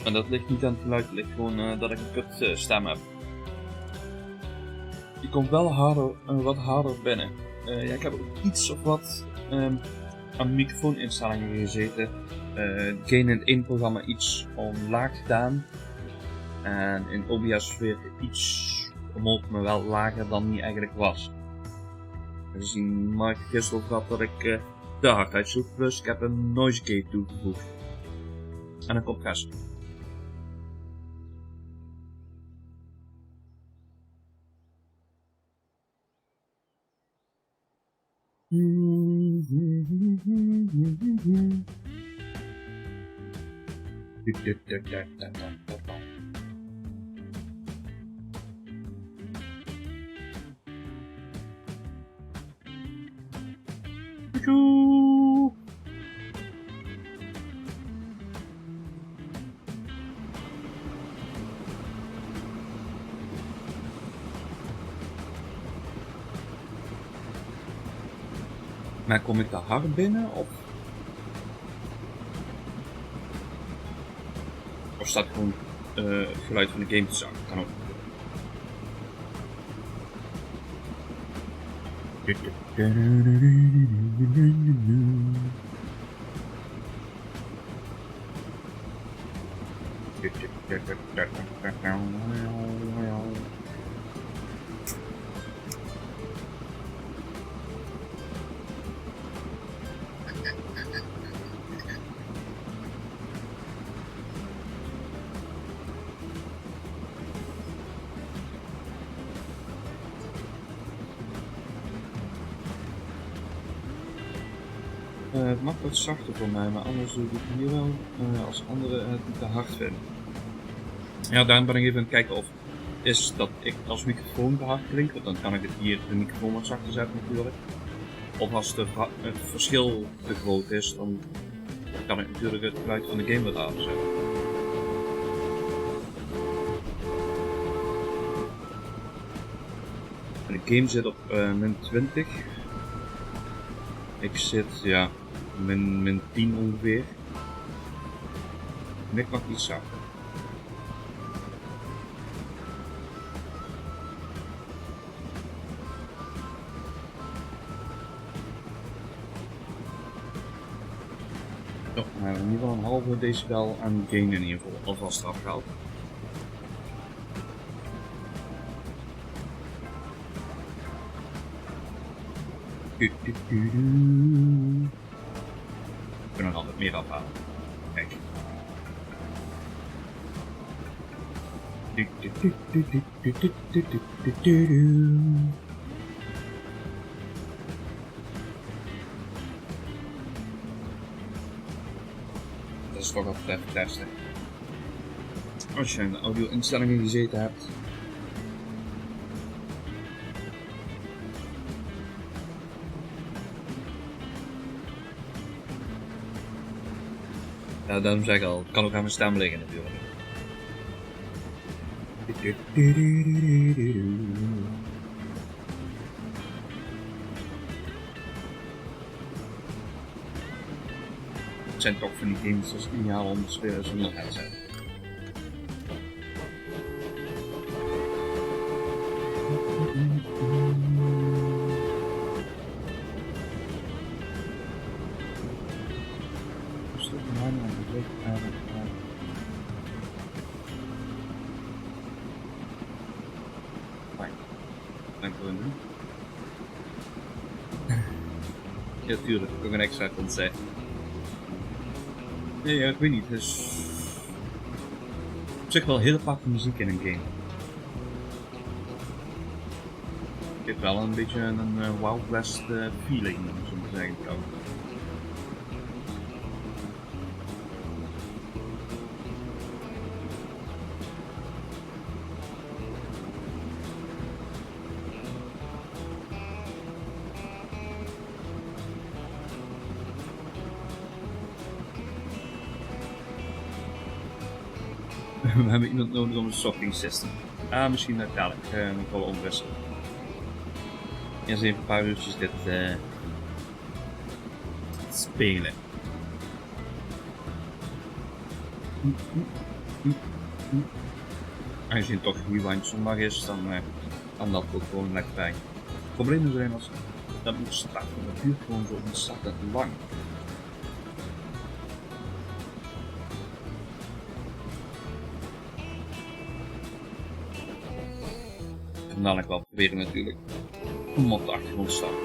Maar dat ligt niet aan het geluid, het ligt gewoon dat ik een kut stem heb. Die komt wel harder, wat harder binnen. Ja, ik heb ook iets of wat aan microfooninstellingen gezeten. Gain in het één programma iets omlaag gedaan. En in OBS weer iets omhoog, maar wel lager dan die eigenlijk was. Gezien Mark gisteren gehad dat ik de hardheid zoek, plus ik heb een noise gate toegevoegd. En een compressor. Maar kom ik daar hard binnen of staat gewoon het geluid van de game te zakken? Kan ook. Het mag wat zachter voor mij, maar anders doe ik het hier wel als anderen het niet te hard vinden. Ja, daarom ben ik even aan het kijken of is dat ik als microfoon te hard klink, want dan kan ik het hier de microfoon wat zachter zetten natuurlijk. Of als het verschil te groot is, dan kan ik natuurlijk het geluid van de game wat harder zetten. En de game zit op min 20. Ik zit, ja, min 10 ongeveer. En ik mag iets zachter. Zo, we hebben in ieder geval een halve decibel aan gain in ieder geval alvast afgehaald. Ik kan nog altijd meer afhalen. Kijk. Dat is toch altijd even testen. Als je in de audio-instellingen gezeten hebt. Ja, daarom zeg ik al, het kan ook aan mijn stem liggen natuurlijk. Het zijn toch van die games, dat is ideaal om te spelen zonder headset. Ja, tuurlijk, ook een extra concert. Nee, ja, ik weet niet, het is op zich wel heel aparte muziek in een game. Het heeft wel een beetje een Wild West feeling, om zo te zeggen. We hebben iemand nodig om een sorting system. Misschien dadelijk nog wel omwisselen. Eerst even een paar uurtjes dit spelen. Als je toch Rewind Zondag is, dan kan dat ook gewoon lekker bij. Het probleem is alleen als dat moet starten, dat duurt gewoon zo ontzettend lang. En dan ik wel proberen natuurlijk om op de achtergrond te starten.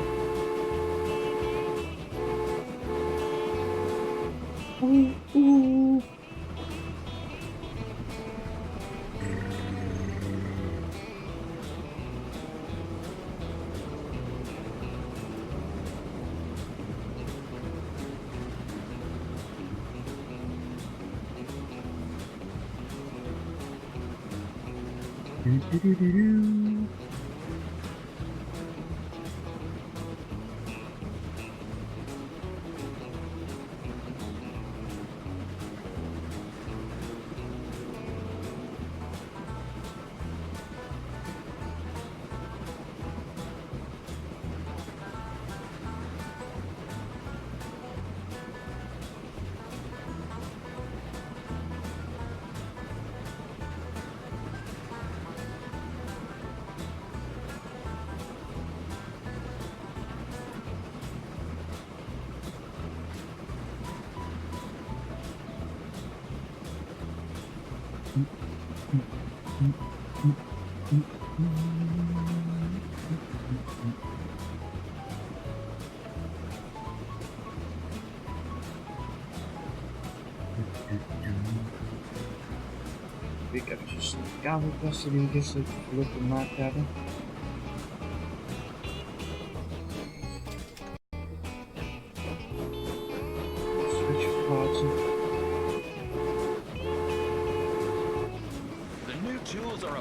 Ik heb eventjes de kabelkasten die we gisteren gelukkig gemaakt hebben.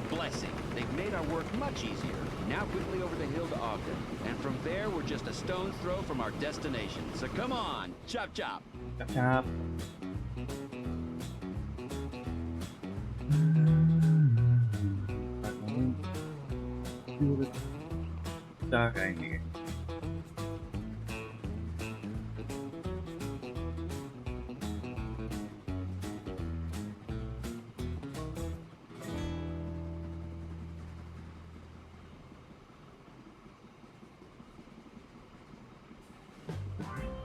a blessing. They've made our work much easier. Now quickly over the hill to Ogden. And from there, we're just a stone's throw from our destination. So come on, chop chop.
Chap. Natuurlijk daar eindigen.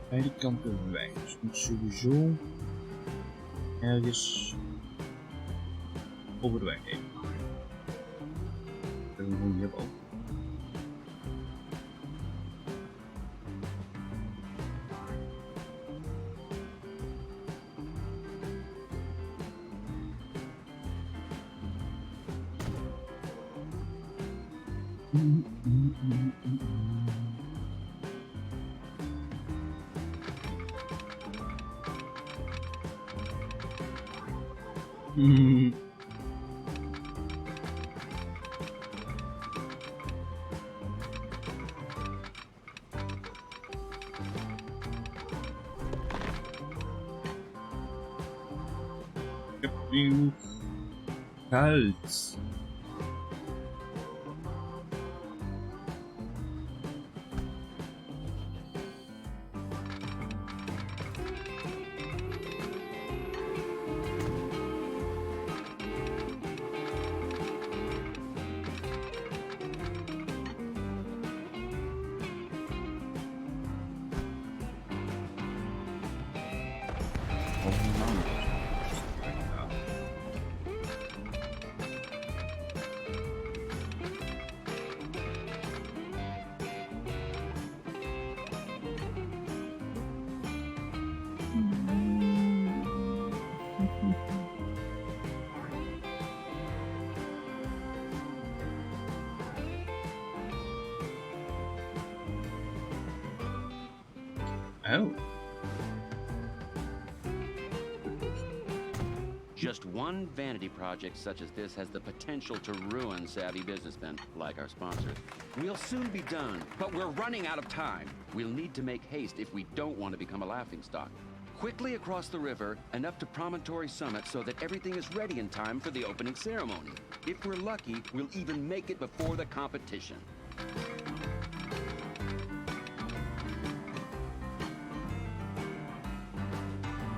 Bij die kant kunnen wij. Dus moet sowieso ergens over de weg heen. Dat we gewoon hier hebben ook. Nieuw geld. Oh.
Just one vanity project such as this has the potential to ruin savvy businessmen like our sponsor. We'll soon be done, but we're running out of time. We'll need to make haste if we don't want to become a laughingstock. Quickly across the river and up to Promontory Summit so that everything is ready in time for the opening ceremony. If we're lucky, we'll even make it before the competition.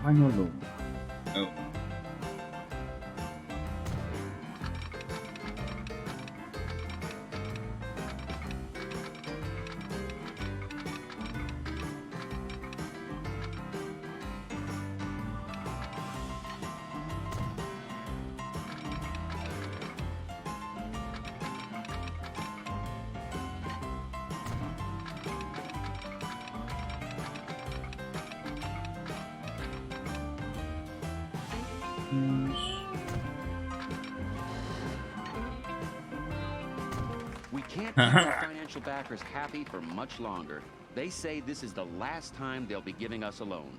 Final loan. Oh.
We can't keep our financial backers happy for much longer. They say this is the last time they'll be giving us a loan.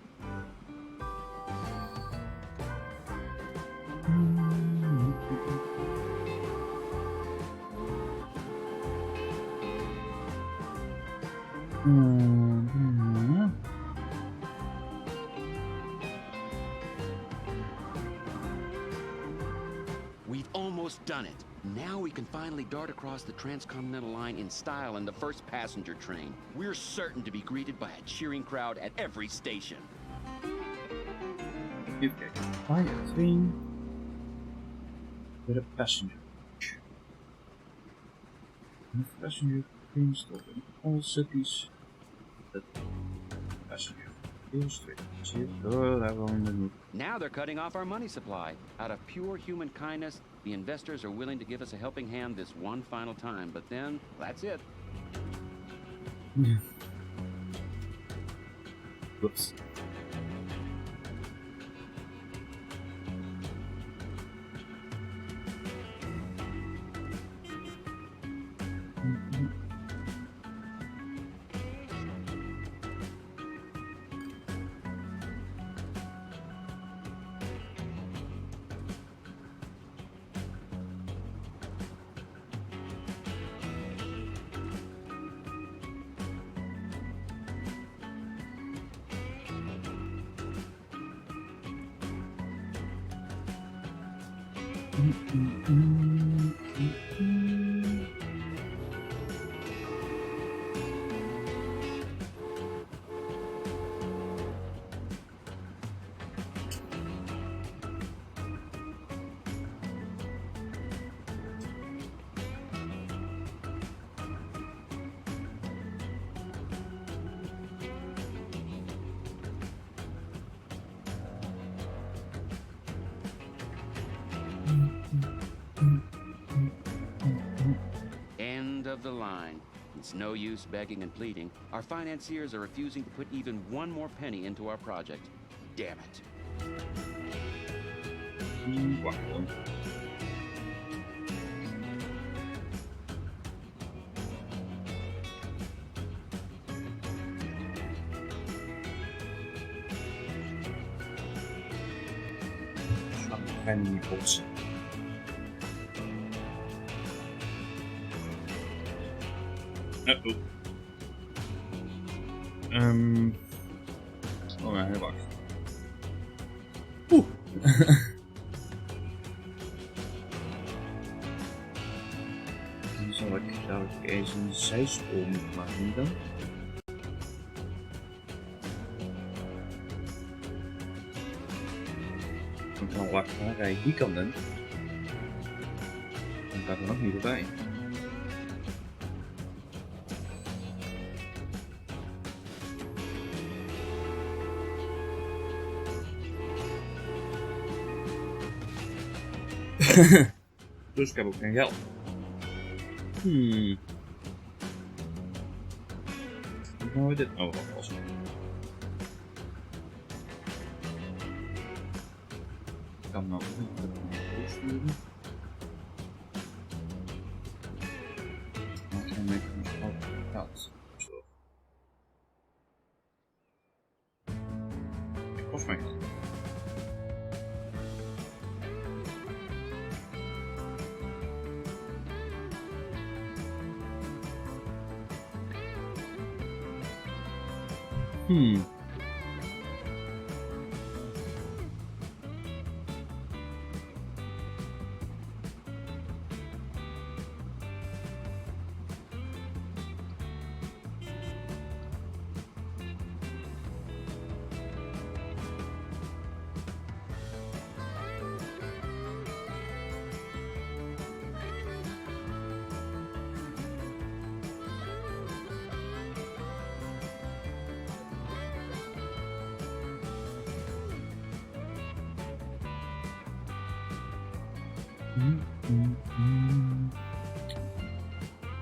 We've almost done it. Now we can finally dart across the transcontinental line in style in the first passenger train. We're certain to be greeted by a cheering crowd at every station.
Even kijken. Fire train. With a passenger. The passenger train stop in all cities. The passenger train straight.
Now they're cutting off our money supply. Out of pure human kindness, the investors are willing to give us a helping hand this one final time, but then, that's it.
Whoops.
End of the line. It's no use begging and pleading. Our financiers are refusing to put even one more penny into our project. Damn it.
Wacht dan. Ga niet botsen. Oh nee, wacht. Dan zal ik dadelijk eens een zijspoor moeten maken dan. Dan kan wacht, dan rij ik die kant in. Dan gaat er nog niet voorbij. Dus ik heb ook geen geld. Hoe gaan we dit nou oplossen? Ik kan nou niet sturen. Maar ik ga met een groot geld. Zo. Ik kost mij niet.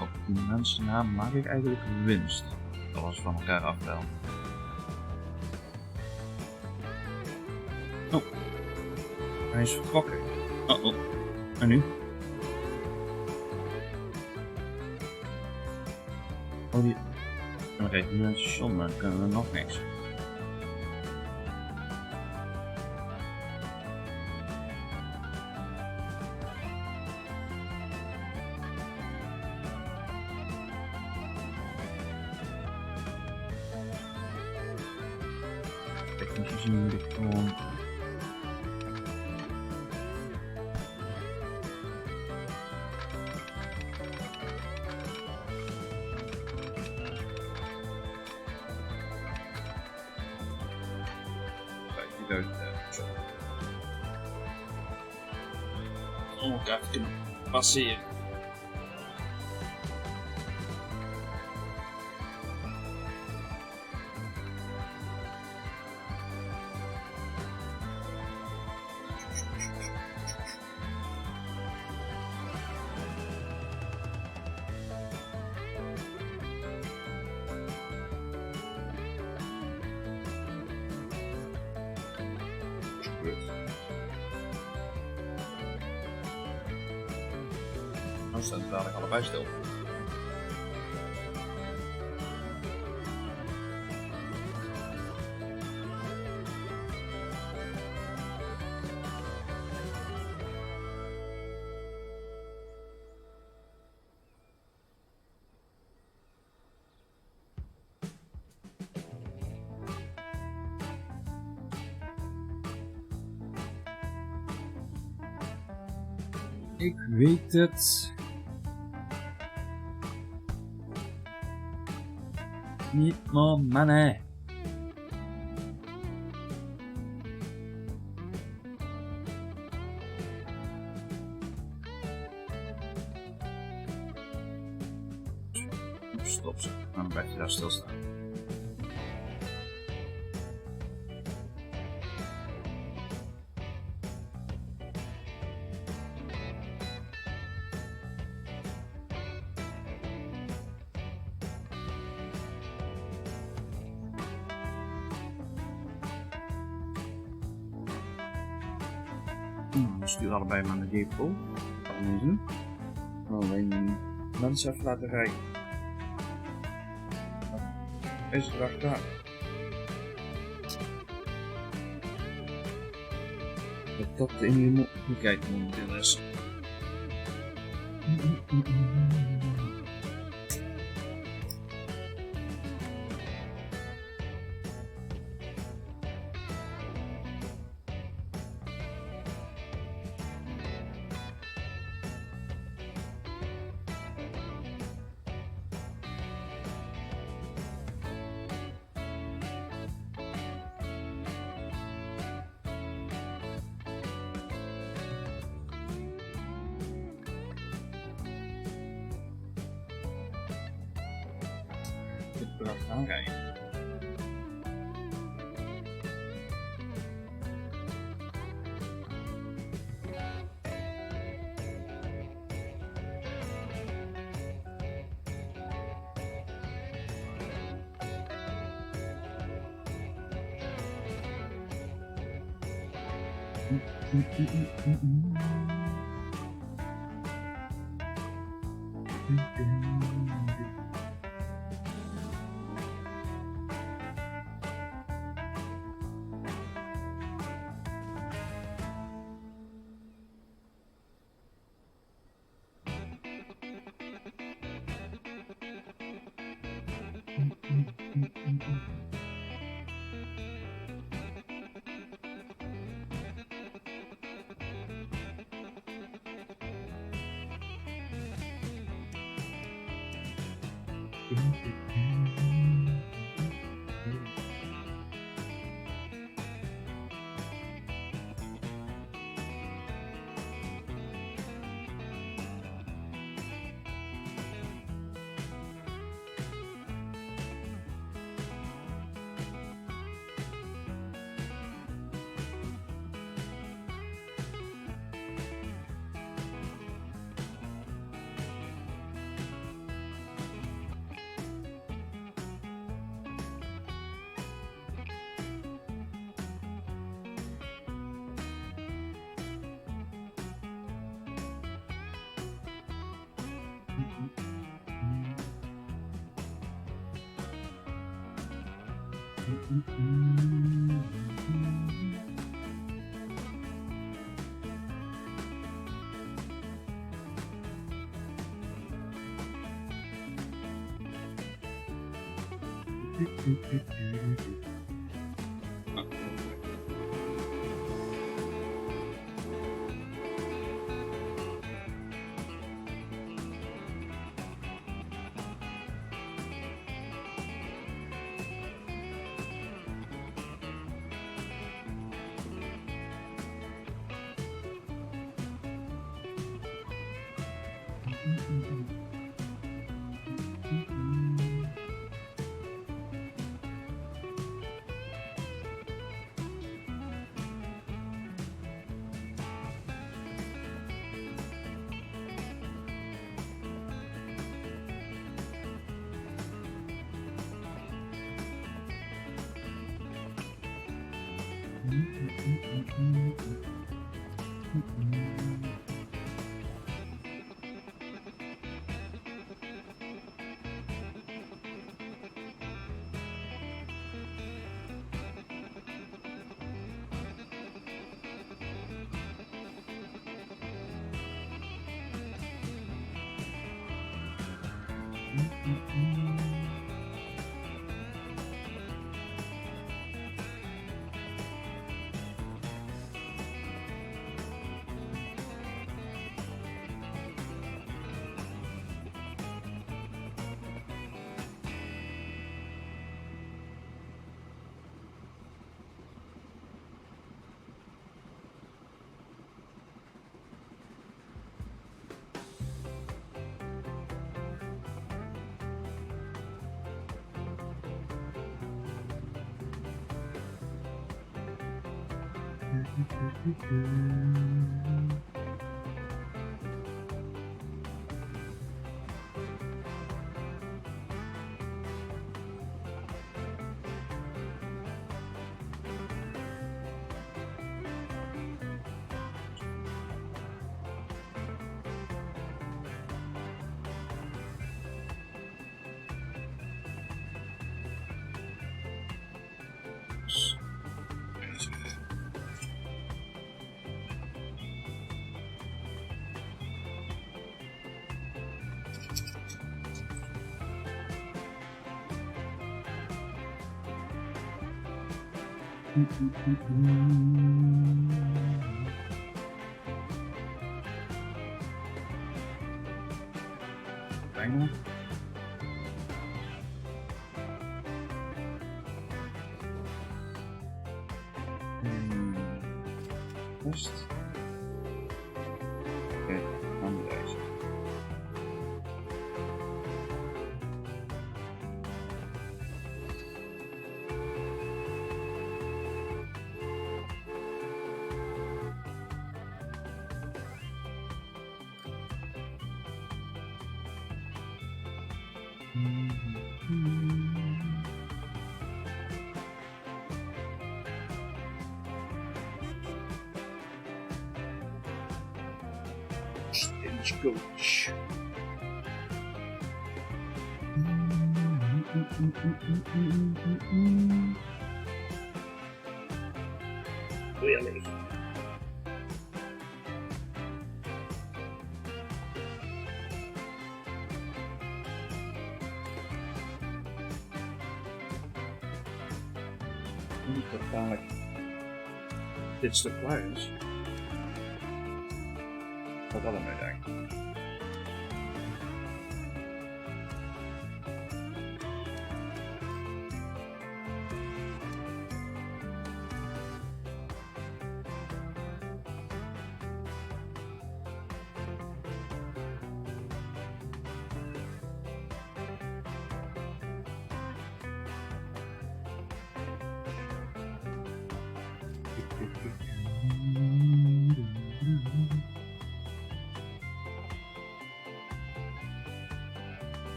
Op die mensen naam maak ik eigenlijk winst. Alles van elkaar aftel. Oh, hij is vertrokken. Oh, en nu? Oh, die... Dan reed nu naar het station, maar dan kunnen we nog niks. Technisch gezien moet ik gewoon... Ongeveer kunnen passeren. Dan staan ze dadelijk allebei stil. Ik weet het. Niet meer mannen. Stop ze. Dan blijf je daar stilstaan. We sturen allebei maar naar de depot. Dat kan niet doen. Alleen mensen even laten rijden. Is het wacht daar? Dat de enige mogelijkheid momenteel is. Bracht aanrijden. Bijna. Post. Oké, aan de lijst. Stagecoach. Really? Niet dat dadelijk dit stuk klaar is. Wat dat ermee denken.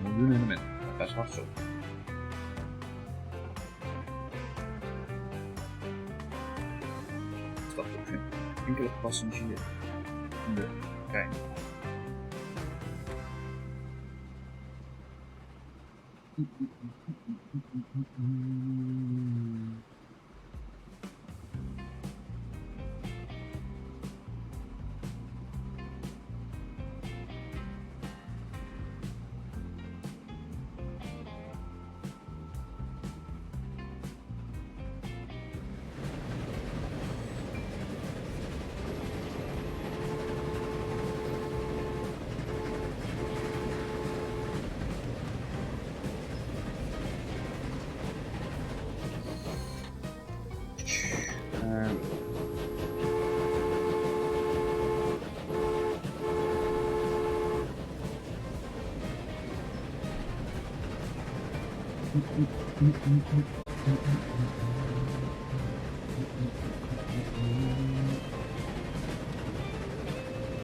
Miljoenen elementen, dat is hard zo. Er staat ook geen enkele passagier in de trein.